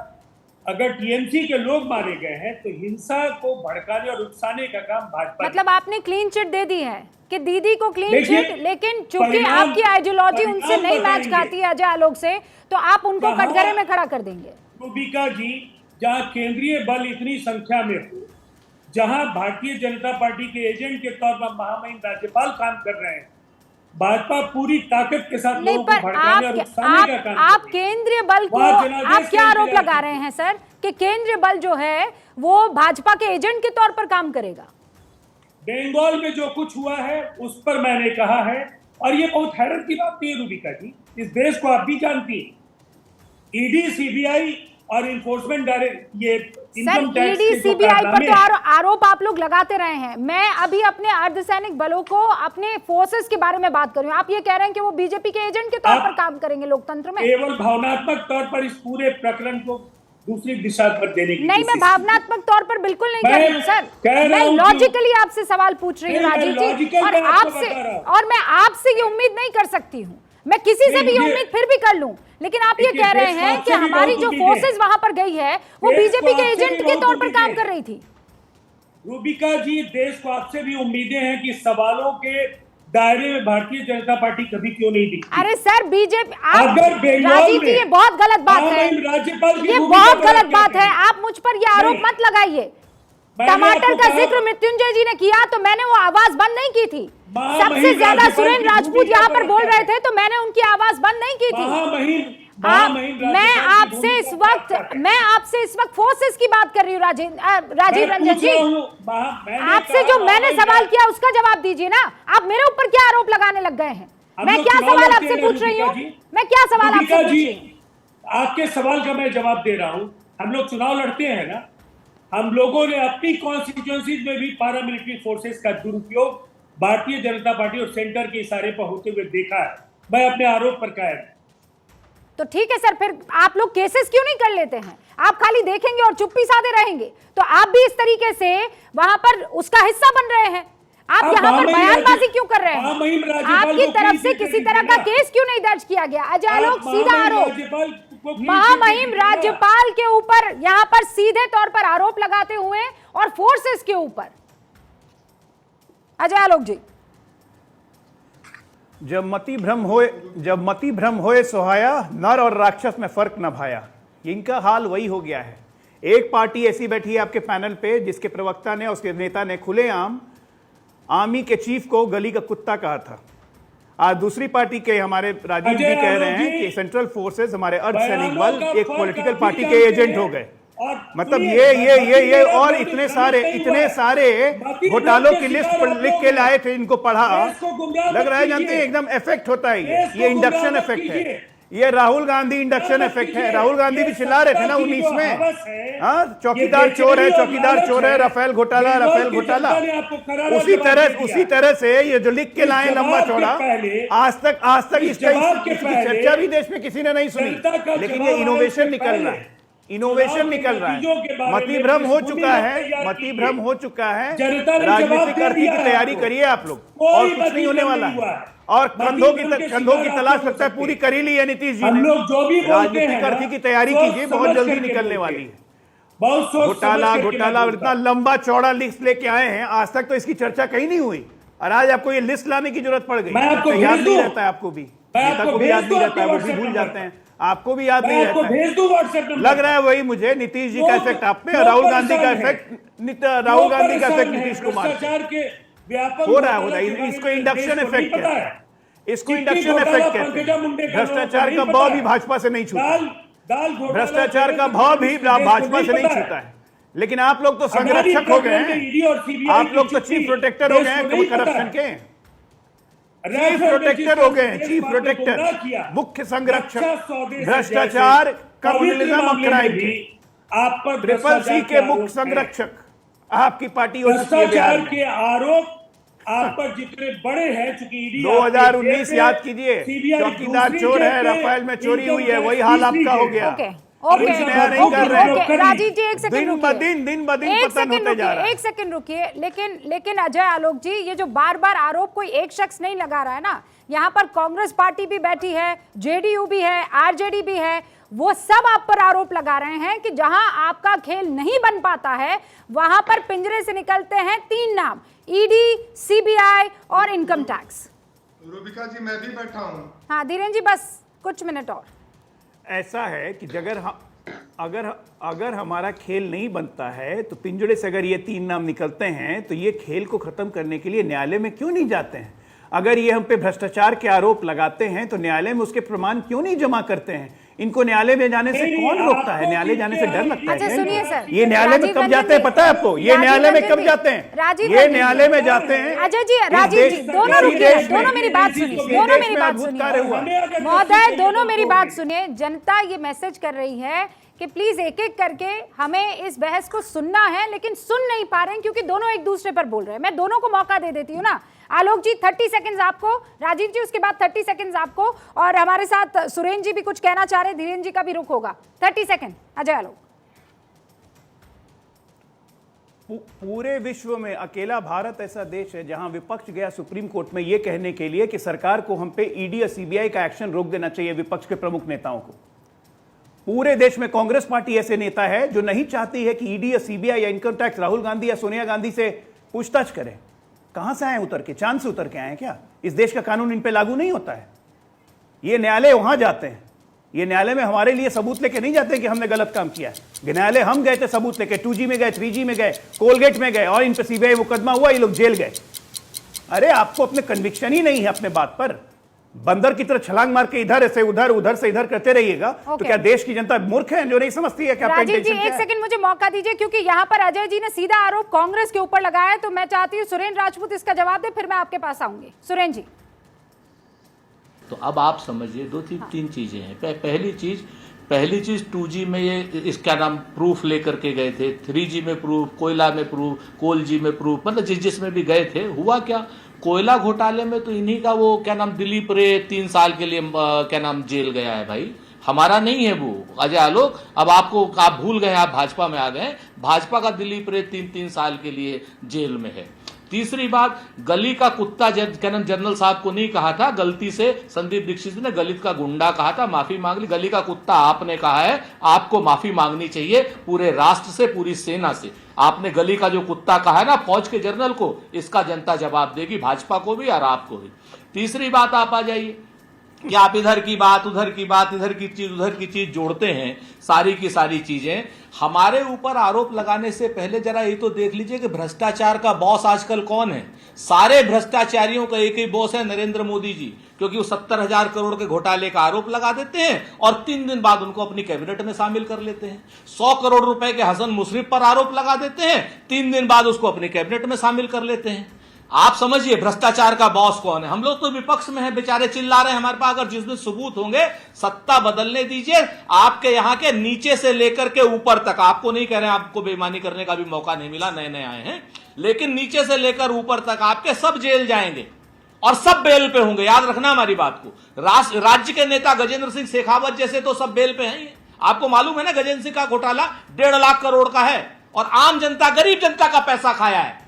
अगर टीएमसी के लोग मारे गए हैं तो हिंसा को भड़काने और उकसाने का काम भाजपा। मतलब आपने क्लीन चिट दे दी है कि दीदी को क्लीन चिट, लेकिन चूंकि आपकी आइडियोलॉजी उनसे नहीं मैच खाती है अजय आलोक से, तो आप उनको कटघरे में खड़ा कर देंगे। रूबिका जी, जहां केंद्रीय बल इतनी संख्या में हो, जहां भारतीय जनता पार्टी के एजेंट के तौर पर महामहिम राज्यपाल काम कर रहे हैं, भाजपा पूरी ताकत के साथ लोगों को भड़काने और उकसाने का काम। आप केंद्रीय बल को आप क्या आरोप लगा रहे हैं सर कि केंद्रीय बल जो है वो भाजपा के एजेंट के तौर पर काम करेगा? बंगाल में जो कुछ हुआ है उस पर मैंने कहा है, और ये बहुत हैरत की बात नहीं है रूबिका जी, इस देश को आप भी जानती हैं। ईडी, सीबीआई और इन्फोर्समेंट डायरेक्ट, ये इनकम टैक्स ईडी सीबीआई पर तो आरोप आप लोग लगाते रहे हैं। मैं अभी अपने अर्धसैनिक बलों को, अपने फोर्सेस के बारे में बात कर रही हूँ। आप ये कह रहे हैं कि वो बीजेपी के एजेंट के तौर पर काम करेंगे लोकतंत्र में? केवल भावनात्मक तौर पर इस पूरे प्रकरण को दूसरी दिशा पर देने की नहीं, मैं भावनात्मक तौर पर बिल्कुल नहीं कह रही हूँ सर, मैं लॉजिकली आपसे सवाल पूछ रही हूँ राजीव जी, और मैं आपसे ये उम्मीद नहीं कर सकती हूँ, मैं किसी से भी ये उम्मीद फिर भी कर लूं, लेकिन आप ये कह रहे हैं कि हमारी जो फोर्सेस वहां पर गई है वो बीजेपी के एजेंट के तौर पर काम कर रही थी। रूबिका जी, देश को आपसे भी उम्मीदें हैं कि सवालों के दायरे में भारतीय जनता पार्टी कभी क्यों नहीं दिखती। अरे सर, बीजेपी, राजीव जी, ये बहुत गलत बात है, ये बहुत गलत बात है। आप मुझ पर ये आरोप मत लगाइए। टमाटर का जिक्र मृत्युंजय जी ने किया तो मैंने वो आवाज बंद नहीं की थी। सबसे ज्यादा सुरेंद्र राजपूत यहाँ पर बोल रहे थे तो मैंने उनकी आवाज बंद नहीं की थी। मैं आपसे इस वक्त फोर्सेस की बात कर रही हूँ राजीव रंजन जी। आपसे जो मैंने सवाल किया उसका जवाब दीजिए ना। आप मेरे ऊपर क्या आरोप लगाने लग गए हैं? मैं क्या सवाल आपसे पूछ रही हूँ? मैं क्या सवाल आपसे पूछ रही हूँ? आपके सवाल का मैं जवाब दे रहा हूँ। हम लोग चुनाव लड़ते हैं ना, हम लोगों ने अपनी कॉन्स्टिट्यूएंसीज में भी पैरामिलिट्री फोर्सेस का दुरुपयोग भारतीय जनता पार्टी और सेंटर के इशारे पर होते हुए देखा है। मैं अपने आरोप पर कायम। तो ठीक है सर, फिर आप लोग केसेस क्यों नहीं कर लेते हैं? आप खाली देखेंगे और चुप्पी साधे रहेंगे, तो आप भी इस तरीके से वहां पर उसका हिस्सा बन रहे हैं। आप यहाँ पर बयानबाजी क्यों कर रहे हैं? आपकी तरफ से किसी तरह का केस क्यों नहीं दर्ज किया गया? अजय आलोक, सीधा आरोप महामहिम राज्यपाल के ऊपर यहाँ पर सीधे तौर पर आरोप लगाते हुए और फोर्सेस के ऊपर। अजय आलोक जी, जब मति भ्रम होए सोहाया, नर और राक्षस में फर्क न भाया। इनका हाल वही हो गया है। एक पार्टी ऐसी बैठी है आपके पैनल पे जिसके प्रवक्ता ने, उसके नेता ने खुलेआम आर्मी के चीफ को गली का कुत्ता कहा था। आज दूसरी पार्टी के हमारे राजीव जी कह रहे हैं कि सेंट्रल फोर्सेस, हमारे अर्धसैनिक बल एक पॉलिटिकल पार्टी के एजेंट हो गए। मतलब ये और इतने सारे घोटालों की लिस्ट लिख के लाए थे, इनको पढ़ा, लग रहा है जानते हैं एकदम इफेक्ट होता है। ये इंडक्शन इफेक्ट है, ये राहुल गांधी इंडक्शन इफेक्ट है। राहुल गांधी भी चिल्ला रहे थे ना 19 में, हाँ चौकीदार चोर है, राफेल घोटाला। उसी तरह से ये जो लिख के लाए लंबा चौड़ा, आज तक इसकी चर्चा भी देश में किसी ने नहीं सुनी। लेकिन ये इनोवेशन निकल रहा है, मति भ्रम हो चुका है। राजनीतिक अर्थी की तैयारी करिए आप लोग, और कुछ नहीं होने वाला है। और कंधों की तलाश लगता है पूरी करी ली है नीतीश जी ने। राजनीतिक अर्थी की तैयारी कीजिए, बहुत जल्दी निकलने वाली है। घोटाला इतना लंबा चौड़ा लिस्ट लेके आए हैं, आज तक तो इसकी चर्चा कहीं नहीं हुई, और आज आपको ये लिस्ट लाने की जरूरत पड़ गई। याद नहीं रहता है आपको भी, नेता को भी याद नहीं रहता है, वो भी भूल जाते हैं, आपको भी याद नहीं रहता है। लग रहा है वही मुझे, नीतीश जी का इफेक्ट आप पे, राहुल गांधी का इफेक्ट नीतीश कुमार हो रहा है। इसको इंडक्शन इफेक्ट कहते हैं, भ्रष्टाचार का भाव भी भाजपा से नहीं छूता, भ्रष्टाचार का भाव भी भाजपा से नहीं छूता है। लेकिन आप लोग तो संरक्षक हो गए हैं, आप लोग तो चीफ प्रोटेक्टर हो गए हैं करप्शन के, चीफ प्रोटेक्टर हो गए हैं, चीफ प्रोटेक्टर, मुख्य संरक्षक भ्रष्टाचार, कम्युनिज्म और क्राइम के, ट्रिपल सी के मुख्य संरक्षक आपकी पार्टी हो चुकी है बिहार में। के आरोप आप पर जितने बड़े हैं, चूंकि ईडी 2019 याद कीजिए, चौकीदार चोर है, राफेल में चोरी हुई है, वही हाल आपका हो गया। ओके, नहीं कर रहे। राजीव जी एक सेकंड रुकिए, दिन ब दिन पतन होते जा रहा है। एक सेकंड रुकिए। लेकिन अजय आलोक जी, ये जो बार बार आरोप कोई एक शख्स नहीं लगा रहा है ना, यहाँ पर कांग्रेस पार्टी भी बैठी है, जेडीयू भी है, आरजेडी भी है, वो सब आप पर आरोप लगा रहे हैं कि जहां आपका खेल नहीं बन पाता है, वहां पर पिंजरे से निकलते हैं 3 नाम, ईडी, सीबीआई और इनकम टैक्स। रूबिका जी मैं भी बैठा हूँ। हाँ धीरेन्द्र जी, बस कुछ मिनट और। ऐसा है कि अगर हमारा खेल नहीं बनता है, तो पिंजड़े से अगर ये 3 नाम निकलते हैं, तो ये खेल को खत्म करने के लिए न्यायालय में क्यों नहीं जाते हैं? अगर ये हम पे भ्रष्टाचार के आरोप लगाते हैं, तो न्यायालय में उसके प्रमाण क्यों नहीं जमा करते हैं? इनको न्यायालय में जाने से कौन रोकता है? न्यायालय जाने से डर लगता है? अच्छा सुनिए सर, ये न्यायालय में कब जाते हैं पता है आपको? ये न्यायालय में कब जाते हैं? ये न्यायालय में जाते हैं। अजय जी, राजीव जी, दोनों रुकिए, दोनों मेरी बात सुनिए, महोदय, दोनों मेरी बात सुनिए। जनता ये मैसेज कर रही है कि प्लीज एक एक करके हमें इस बहस को सुनना है, लेकिन सुन नहीं पा रहे हैं क्योंकि दोनों एक दूसरे पर बोल रहे हैं। मैं दोनों को मौका दे देती हूँ ना। आलोक जी 30 सेकंड्स आपको, राजीव जी उसके बाद 30 सेकंड्स आपको, और हमारे साथ सुरेंद्र जी भी कुछ कहना चाह रहे हैं, धीरेन्द्र जी का भी रुख होगा। 30 सेकंड अजय आलोक। पूरे विश्व में अकेला भारत ऐसा देश है जहां विपक्ष गया सुप्रीम कोर्ट में यह कहने के लिए कि सरकार को हम पे ईडी और सीबीआई का एक्शन रोक देना चाहिए, विपक्ष के प्रमुख नेताओं को। पूरे देश में कांग्रेस पार्टी ऐसे नेता है जो नहीं चाहती है कि ईडी या सीबीआई या इनकम टैक्स राहुल गांधी या सोनिया गांधी से पूछताछ करे। कहां से आए उतर के? चांद से उतर के आए क्या? इस देश का कानून इन पे लागू नहीं होता है। ये न्यायालय वहां जाते हैं, ये न्यायालय में हमारे लिए सबूत लेके नहीं जाते कि हमने गलत काम किया है। न्यायालय हम गए थे सबूत लेके, 2G में गए, 3G में गए, कोलगेट में गए, और इन पे सीबीआई मुकदमा हुआ, ये लोग जेल गए। अरे आपको अपने कन्विक्शन ही नहीं है अपने बात पर। बंदर की तरह छलांग मार के इधर से उधर, उधर से इधर करते रहिएगा तो क्या देश की जनता मूर्ख है जो नहीं समझती है? क्या राजीव जी एक सेकंड मुझे मौका दीजिए, क्योंकि यहाँ पर अजय जी ने सीधा आरोप कांग्रेस के ऊपर लगाया है, तो मैं चाहती हूँ सुरेंद्र राजपूत इसका जवाब दे, फिर मैं आपके पास आऊंगी। सुरेंद्र जी तो अब आप समझिए 2-3 चीजें हैं। पहली चीज 2G में ये इसका नाम प्रूफ लेकर के गए थे, 3G में प्रूफ, कोयला में प्रूफ, कोल जी में प्रूफ, मतलब जिसमें भी गए थे। हुआ क्या? कोयला घोटाले में तो इन्हीं का वो क्या नाम दिलीप रे 3 साल के लिए क्या नाम जेल गया है भाई, हमारा नहीं है वो। अजय आलोक, अब आप भूल गए, आप भाजपा में आ गए। भाजपा का दिलीप रे 3 साल के लिए जेल में है। तीसरी बात, गली का कुत्ता जनरल साहब को नहीं कहा था, गलती से संदीप दीक्षित ने गलित का गुंडा कहा था, माफी मांग ली। गली का कुत्ता आपने कहा है, आपको माफी मांगनी चाहिए पूरे राष्ट्र से, पूरी सेना से। आपने गली का जो कुत्ता कहा है ना फौज के जनरल को, इसका जनता जवाब देगी, भाजपा को भी और आपको भी। तीसरी बात, आप आ जाइए कि आप इधर की बात उधर की बात, इधर की चीज उधर की चीज जोड़ते हैं, सारी की सारी चीजें। हमारे ऊपर आरोप लगाने से पहले जरा ये तो देख लीजिए कि भ्रष्टाचार का बॉस आजकल कौन है। सारे भ्रष्टाचारियों का एक ही बॉस है, नरेंद्र मोदी जी, क्योंकि वो 70,000 करोड़ के घोटाले का आरोप लगा देते हैं और 3 दिन बाद उनको अपनी कैबिनेट में शामिल कर लेते हैं। 100 करोड़ रुपए के हसन मुशर्रफ पर आरोप लगा देते हैं, 3 दिन बाद उसको अपनी कैबिनेट में शामिल कर लेते हैं। आप समझिए भ्रष्टाचार का बॉस कौन है। हम लोग तो विपक्ष में हैं, बेचारे चिल्ला रहे हैं हमारे पास, अगर जिस दिन सबूत होंगे सत्ता बदलने दीजिए। आपके यहां के नीचे से लेकर के ऊपर तक, आपको नहीं कह रहे हैं, आपको बेईमानी करने का भी मौका नहीं मिला, नए नए आए हैं, लेकिन नीचे से लेकर ऊपर तक आपके सब जेल जाएंगे और सब बेल पे होंगे। याद रखना हमारी बात को। राज्य के नेता गजेंद्र सिंह शेखावत जैसे तो सब बेल पे हैं। आपको मालूम है ना, गजेंद्र सिंह का घोटाला 1.5 लाख करोड़ का है और आम जनता, गरीब जनता का पैसा खाया है।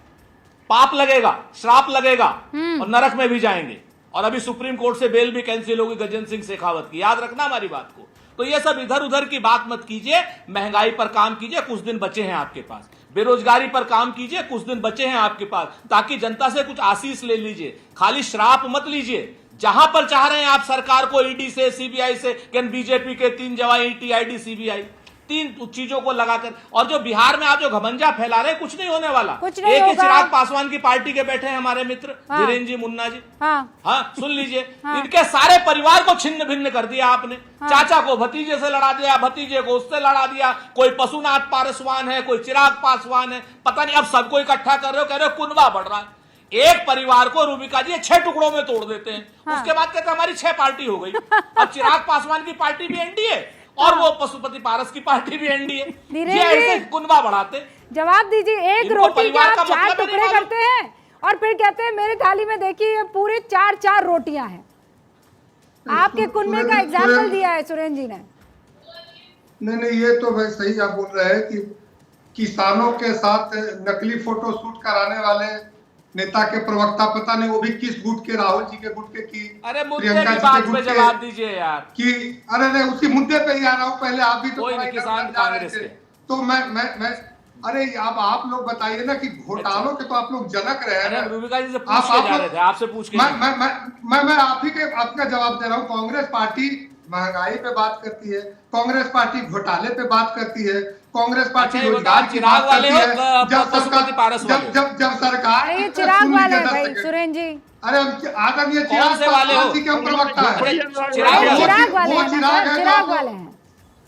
पाप लगेगा, श्राप लगेगा और नरक में भी जाएंगे। और अभी सुप्रीम कोर्ट से बेल भी कैंसिल होगी गजेंद्र सिंह शेखावत की। याद रखना हमारी बात को। तो ये सब इधर उधर की बात मत कीजिए। महंगाई पर काम कीजिए, कुछ दिन बचे हैं आपके पास। बेरोजगारी पर काम कीजिए, कुछ दिन बचे हैं आपके पास, ताकि जनता से कुछ आशीष ले लीजिए, खाली श्राप मत लीजिए। जहां पर चाह रहे हैं आप सरकार को ईडी से, सीबीआई से, बीजेपी के 3 जवान, ईटी, आईडी, सीबीआई, 3 चीजों को लगाकर, और जो बिहार में आप जो घमंजा फैला रहे, कुछ नहीं होने वाला। एक ही चिराग पासवान की पार्टी के बैठे हैं हमारे मित्र धीरेन्द्र जी मुन्ना जी। हाँ, सुन लीजिए, इनके सारे परिवार को छिन्न भिन्न कर दिया आपने। चाचा को भतीजे से लड़ा दिया, भतीजे को उससे लड़ा दिया। कोई पशुनाथ पासवान है, कोई चिराग पासवान है, पता नहीं, अब सबको इकट्ठा कर रहे हो, कह रहे हो कुनबा बढ़ रहा है। एक परिवार को रूबिका जी 6 टुकड़ों में तोड़ देते हैं। उसके बाद कहते हैं हमारी 6 पार्टी हो गई। अब चिराग पासवान की पार्टी भी एनडीए और वो पशुपति पारस की पार्टी भी एनडीए। ये ऐसे कुनबा बढ़ाते। जवाब दीजिए, एक रोटी के आप 4 टुकड़े करते हैं और फिर कहते हैं मेरी थाली में देखिए पूरे 4 रोटियां हैं। आपके कुनबे का एग्जाम्पल दिया है सुरेंद्र जी ने। नहीं, ये तो भाई सही आप बोल रहे हैं कि किसानों के साथ नकली फोटो शूट कराने वाले नेता के प्रवक्ता, पता नहीं वो भी किस गुट के, राहुल जी के गुट के की, अरे प्रियंका जी के गुट के, जवाब दीजिए यार कि अरे नहीं, उसी मुद्दे पे ही आ रहा हूँ। पहले आप भी तो किसान कांग्रेस के, तो मैं अरे अब आप लोग बताइए ना कि घोटालों के तो आप लोग जनक रहे हैं। रूबिका जी से पूछ के जा रहे थे, आपसे पूछ के मैं आप ही के आपका जवाब दे रहा हूँ। कांग्रेस पार्टी महंगाई पे बात करती है, कांग्रेस पार्टी घोटाले पे बात करती है, कांग्रेस पार्टी रोजगार की बात करती है। जब सरकार ये चिराग वाले हैं भाई सुरेंद्र जी। अरे आदरणीय चिराग पासवान के प्रवक्ता है, चिराग वाले वो चिराग वाले हैं,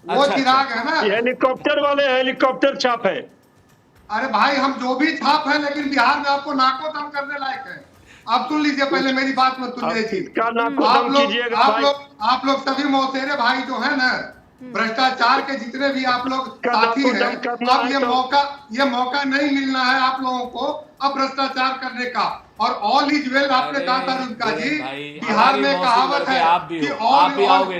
वो चिराग है ना, हेलीकॉप्टर वाले, हेलीकॉप्टर छाप है। अरे भाई हम जो भी छाप है, लेकिन बिहार में आपको नाको दम करने लायक है। आप सुन लीजिए, पहले मेरी बात मत सुनिए जी। आप लोग सभी मौसेरे भाई जो है ना, भ्रष्टाचार के जितने भी आप लोग साथी हैं, अब ये मौका नहीं मिलना है आप लोगों को अब भ्रष्टाचार करने का। और ऑल इज वेल आपने कहा था रूबिका जी, बिहार में कहावत है कि ऑल,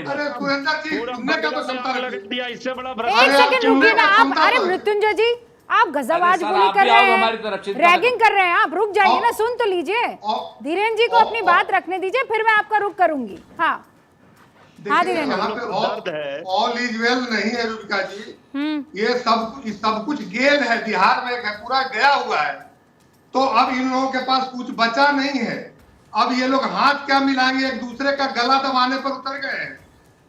अरे सुरेंद्र जी सुनने का तो क्षमता रखिए। इससे बड़ा एक सेकंड रुकिए ना आप। अरे मृत्युंजय जी, आप गजबआज बोली कर रहे हैं, रैगिंग कर रहे हैं, आप रुक जाइए ना, सुन तो लीजिए। धीरेन्द्र जी को अपनी बात रखने दीजिए, फिर मैं आपका रुख करूंगी। हाँ धीरेन्द्र, ऑल इज वेल नहीं है रूबिका जी, ये सब कुछ गेल है, बिहार में पूरा गया हुआ है। तो अब इन लोगों के पास कुछ बचा नहीं है। अब ये लोग हाथ क्या मिलाएंगे, एक दूसरे का गला दबाने पर उतर गए हैं।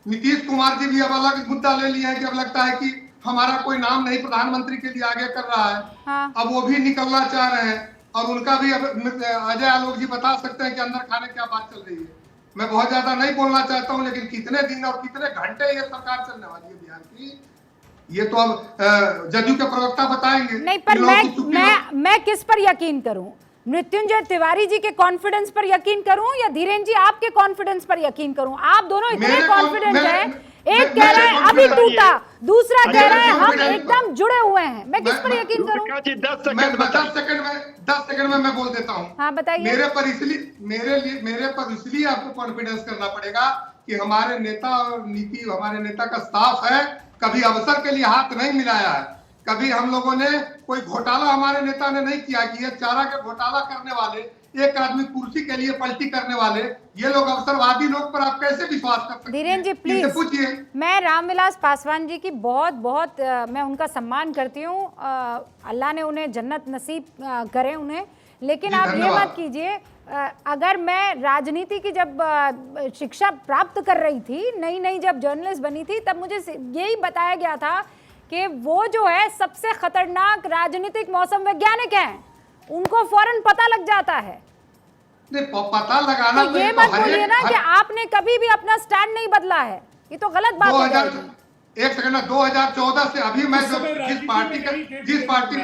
नीतीश कुमार जी भी अब अलग मुद्दा ले लिया है कि अब लगता है कि हमारा कोई नाम नहीं प्रधानमंत्री के लिए आगे कर रहा है। हाँ। अब वो भी निकलना चाह रहे हैं और उनका भी अब अजय आलोक जी बता सकते हैं कि अंदर खाने क्या बात चल रही है। मैं बहुत ज्यादा नहीं बोलना चाहता हूं, लेकिन कितने दिन और कितने घंटे ये सरकार चलने वाली है बिहार की, ये तो अब जदयू के प्रवक्ता बताएंगे। नहीं, पर मैं किस पर यकीन करूं? मृत्युंजय तिवारी जी के कॉन्फिडेंस पर यकीन करूं या धीरेन्द्र जी आपके कॉन्फिडेंस पर यकीन करूं? आप दोनों इतने कॉन्फिडेंट हैं, एक कह रहा है अभी टूटा, दूसरा कह रहा है हम एकदम जुड़े हुए हैं। मैं किस पर यकीन करूं? 10 सेकंड में मैं बोल देता हूं। हाँ बताइए। मेरे पर इसलिए आपको कॉन्फिडेंस करना पड़ेगा कि हमारे नेता और नीति, हमारे नेता का स्टाफ है, कभी अवसर के लिए हाथ नहीं मिलाया है। कभी हम लोगों ने कोई घोटाला हमारे नेता ने नहीं किया कि ये चारा के घोटाला करने वाले, एक आदमी कुर्सी के लिए पलटी करने वाले, ये लोग अवसरवादी लोग पर आप कैसे विश्वास कर सकते हैं? धीरेन जी प्लीज पूछिए। मैं रामविलास पासवान जी की बहुत बहुत मैं उनका सम्मान करती हूँ, अल्लाह ने उन्हें जन्नत नसीब करे उन्हें, लेकिन आप ये मत कीजिए, अगर मैं राजनीति की जब शिक्षा प्राप्त कर रही थी, नई नई जब जर्नलिस्ट बनी थी, तब मुझे यही बताया गया था कि वो जो है सबसे खतरनाक राजनीतिक मौसम वैज्ञानिक हैं, उनको फौरन पता लग जाता है। नहीं, पता लगाना तो ये मत बोलिए ना कि आपने कभी भी अपना स्टैंड नहीं बदला है, ये तो गलत बात है। एक सेकंड ना, 2014 से अभी मैं जो जिस पार्टी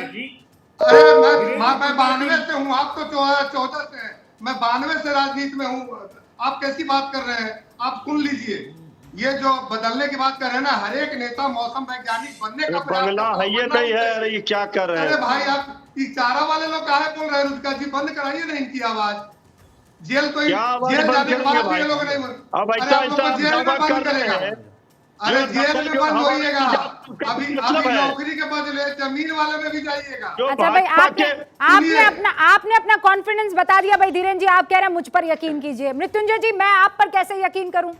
अरे मैं 92 से हूँ, आप तो 2014 से हैं, मैं 92 से राजनीति में हूँ, आप कैसी बात कर रहे हैं? आप सुन लीजिए, ये जो बदलने की बात कर रहे हैं ना, हर एक नेता मौसम वैज्ञानिक बनने का बंगला है ये नहीं है। अरे ये क्या कर रहे हैं? अरे भाई आप चारा वाले लोग काहे बोल रहे हैं? रुबिका जी बंद कराइए ना इनकी आवाज। जेल तो जेल जाने के बाद ये लोग नहीं, अब अरे आप लोग को जेल में बंद करेगा, अरे जेल में बंद होइएगा, अभी नौकरी के बदले जमीन वाले में भी जाइएगा। अच्छा भाई, आपने अपना कॉन्फिडेंस बता दिया भाई। धीरेन जी आप कह रहे हैं मुझ पर यकीन कीजिए, मृत्युंजय जी मैं आप पर कैसे यकीन करूं?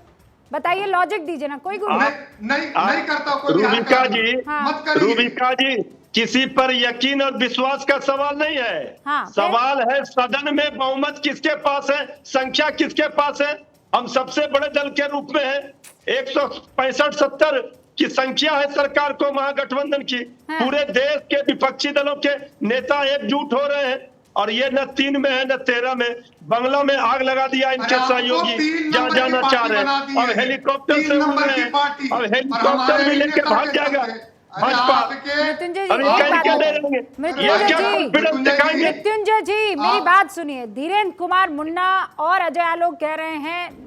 बताइए, लॉजिक दीजिए ना। कोई नहीं करता कोई। रूबिका जी, मत करिए। रूबिका जी, किसी पर यकीन और विश्वास का सवाल नहीं है। सवाल है सदन में बहुमत किसके पास है, संख्या किसके पास है। हम सबसे बड़े दल के रूप में है, 165-70 की संख्या है सरकार को, महागठबंधन की। पूरे देश के विपक्षी दलों के नेता एकजुट हो रहे हैं, और ये न 3 में है न 13 में। बंगला में आग लगा दिया इनके सहयोगी, जहाँ जाना चाह रहे हैं, और हेलीकॉप्टर से उड़ रहे हैं, और हेलीकॉप्टर भी लेके भाग जाएगा भाजपा। मृत्युंजय जी मेरी बात सुनिए, धीरेन्द्र कुमार मुन्ना और अजय आलोक कह रहे हैं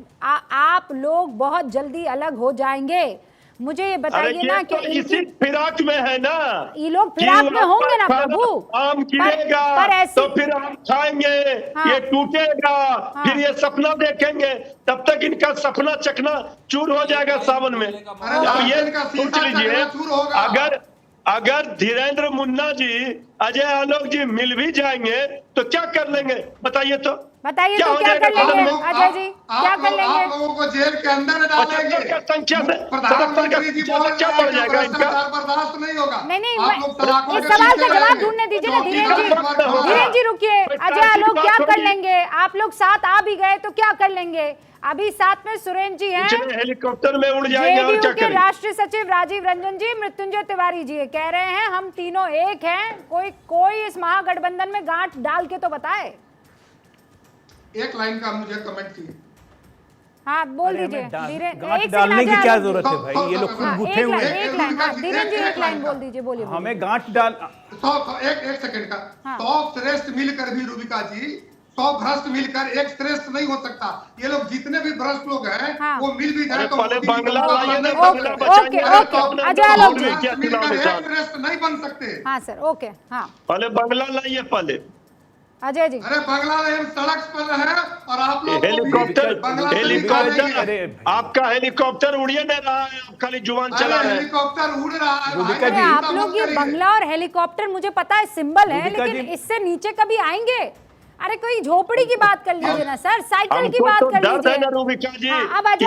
आप लोग बहुत जल्दी अलग हो जाएंगे। मुझे ये बताइए ना कि इसी फिराक में है ना, ये लोग फिराक में होंगे ना प्रभु। आम गिरेगा तो फिर आम खाएंगे, ये टूटेगा, फिर ये सपना देखेंगे, तब तक इनका सपना चकना चूर हो जाएगा सावन में। अब ये सोच लीजिए, अगर धीरेन्द्र मुन्ना जी, अजय आलोक जी मिल भी जाएंगे तो क्या कर लेंगे? बताइए तो क्या कर लेंगे अजय जी? क्या कर लेंगे? आप लोगों को जेल के अंदर डालेंगे। संख्या से प्रधानमंत्री जी बोल क्या बढ़ जाएगा इनका? बर्दाश्त नहीं होगा। नहीं, इस सवाल का जवाब ढूंढने दीजिए ना धीरेन्द्र जी रुकिए। अजय आलोक क्या कर लेंगे? आप लोग साथ आ भी गए तो क्या कर लेंगे? अभी साथ में सुरेंद्र जी हैं, हेलीकॉप्टर में उड़ जाएंगे और क्या करेंगे? राष्ट्रीय सचिव राजीव रंजन जी, मृत्युंजय तिवारी जी कह रहे हैं हम तीनों एक हैं। कोई इस महागठबंधन में गांठ डाल के तो बताए। एक लाइन का मुझे कमेंट चाहिए। हाँ बोल दीजिए। गांठ डालने की क्या जरूरत है भाई? ये लोग खुद गुथे हुए हैं। एक लाइन धीरेन्द्र जी, एक लाइन बोल दीजिए। बोलिए। हमें गांठ डाल एक सेकंड का 100 श्रेष्ठ मिलकर भी, रूबिका जी 100 भ्रष्ट मिलकर एक श्रेष्ठ नहीं हो सकता। ये लोग जितने भी भ्रष्ट लोग हैं वो मिल भी जाए तो बंगला अजय आलोक जी श्रेष्ठ नहीं बन सकते। हाँ सर, ओके। हाँ पहले बंगला लाइए पहले अजय जी। अरे बंगला नहीं, सड़क पर है और आप लोग हेलीकॉप्टर आपका हेलीकॉप्टर उड़िए नहीं रहा है, आप खाली जुबान चला रहे हैं। हेलीकॉप्टर उड़ रहा है। आप लोग ये बंगला और हेलीकॉप्टर मुझे पता है सिंबल है, लेकिन इससे नीचे कभी आएंगे? अरे कोई झोपड़ी की बात कर लीजिए ना सर, साइकिल की बात कर लीजिए। अब अजय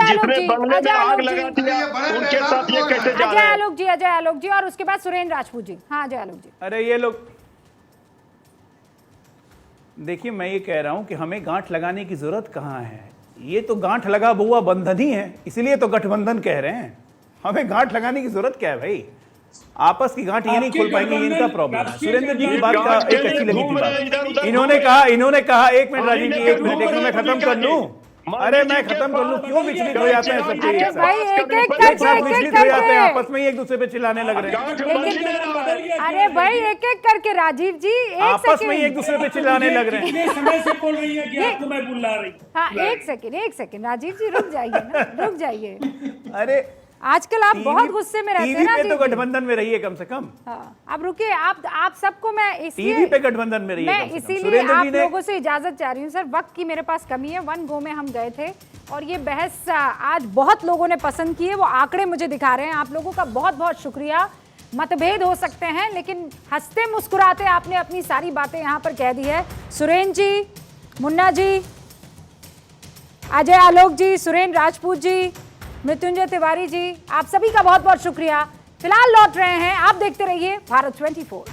आलोक जी, अजय आलोक जी और उसके बाद सुरेंद्र राजपूत जी। हाँ अजय आलोक जी। अरे ये लोग देखिए, मैं ये कह रहा हूं कि हमें गांठ लगाने की जरूरत कहां है। ये तो गांठ लगा बुआ बंधन ही है, इसलिए तो गठबंधन कह रहे हैं। हमें गांठ लगाने की जरूरत क्या है भाई? आपस की गांठ ये नहीं खोल पाएंगे, ये इनका प्रॉब्लम है। सुरेंद्र जी की बात का एक अच्छी लगी थी बात। इन्होंने कहा 1 मिनट राजीव जी, 1 मिनट मैं खत्म कर लूं। अरे मैं खत्म कर लूं, क्यों विचलित हो जाते हैं सब? विचलित हो जाते हैं, आपस में एक दूसरे पे चिल्लाने लग रहे हैं। अरे भाई एक एक करके राजीव जी, आपस में एक दूसरे पे चिल्लाने लग रहे हैं। समय से बोल रही है कि आपको मैं बुला रही। हाँ एक सेकंड राजीव जी, रुक जाइए ना, रुक जाइए। अरे आजकल आप बहुत गुस्से में रहते हैं ना जी। तो गठबंधन में रहिए कम से कम। हाँ, अब रुकिए, आप सबको मैं इसलिए टीवी पे गठबंधन में रहिए। मैं इसीलिए आप लोगों से इजाजत चाह रही हूँ सर, वक्त की मेरे पास कमी है। 1 गो में हम गए थे और ये बहस आज बहुत लोगों ने पसंद की है, वो आंकड़े मुझे दिखा रहे हैं। आप लोगों का बहुत बहुत शुक्रिया। मतभेद हो सकते हैं, लेकिन हंसते मुस्कुराते आपने अपनी सारी बातें यहां पर कह दी है। सुरेंद्र जी, मुन्ना जी, अजय आलोक जी, सुरेंद्र राजपूत जी, मृत्युंजय तिवारी जी, आप सभी का बहुत बहुत शुक्रिया। फिलहाल लौट रहे हैं, आप देखते रहिए भारत 24।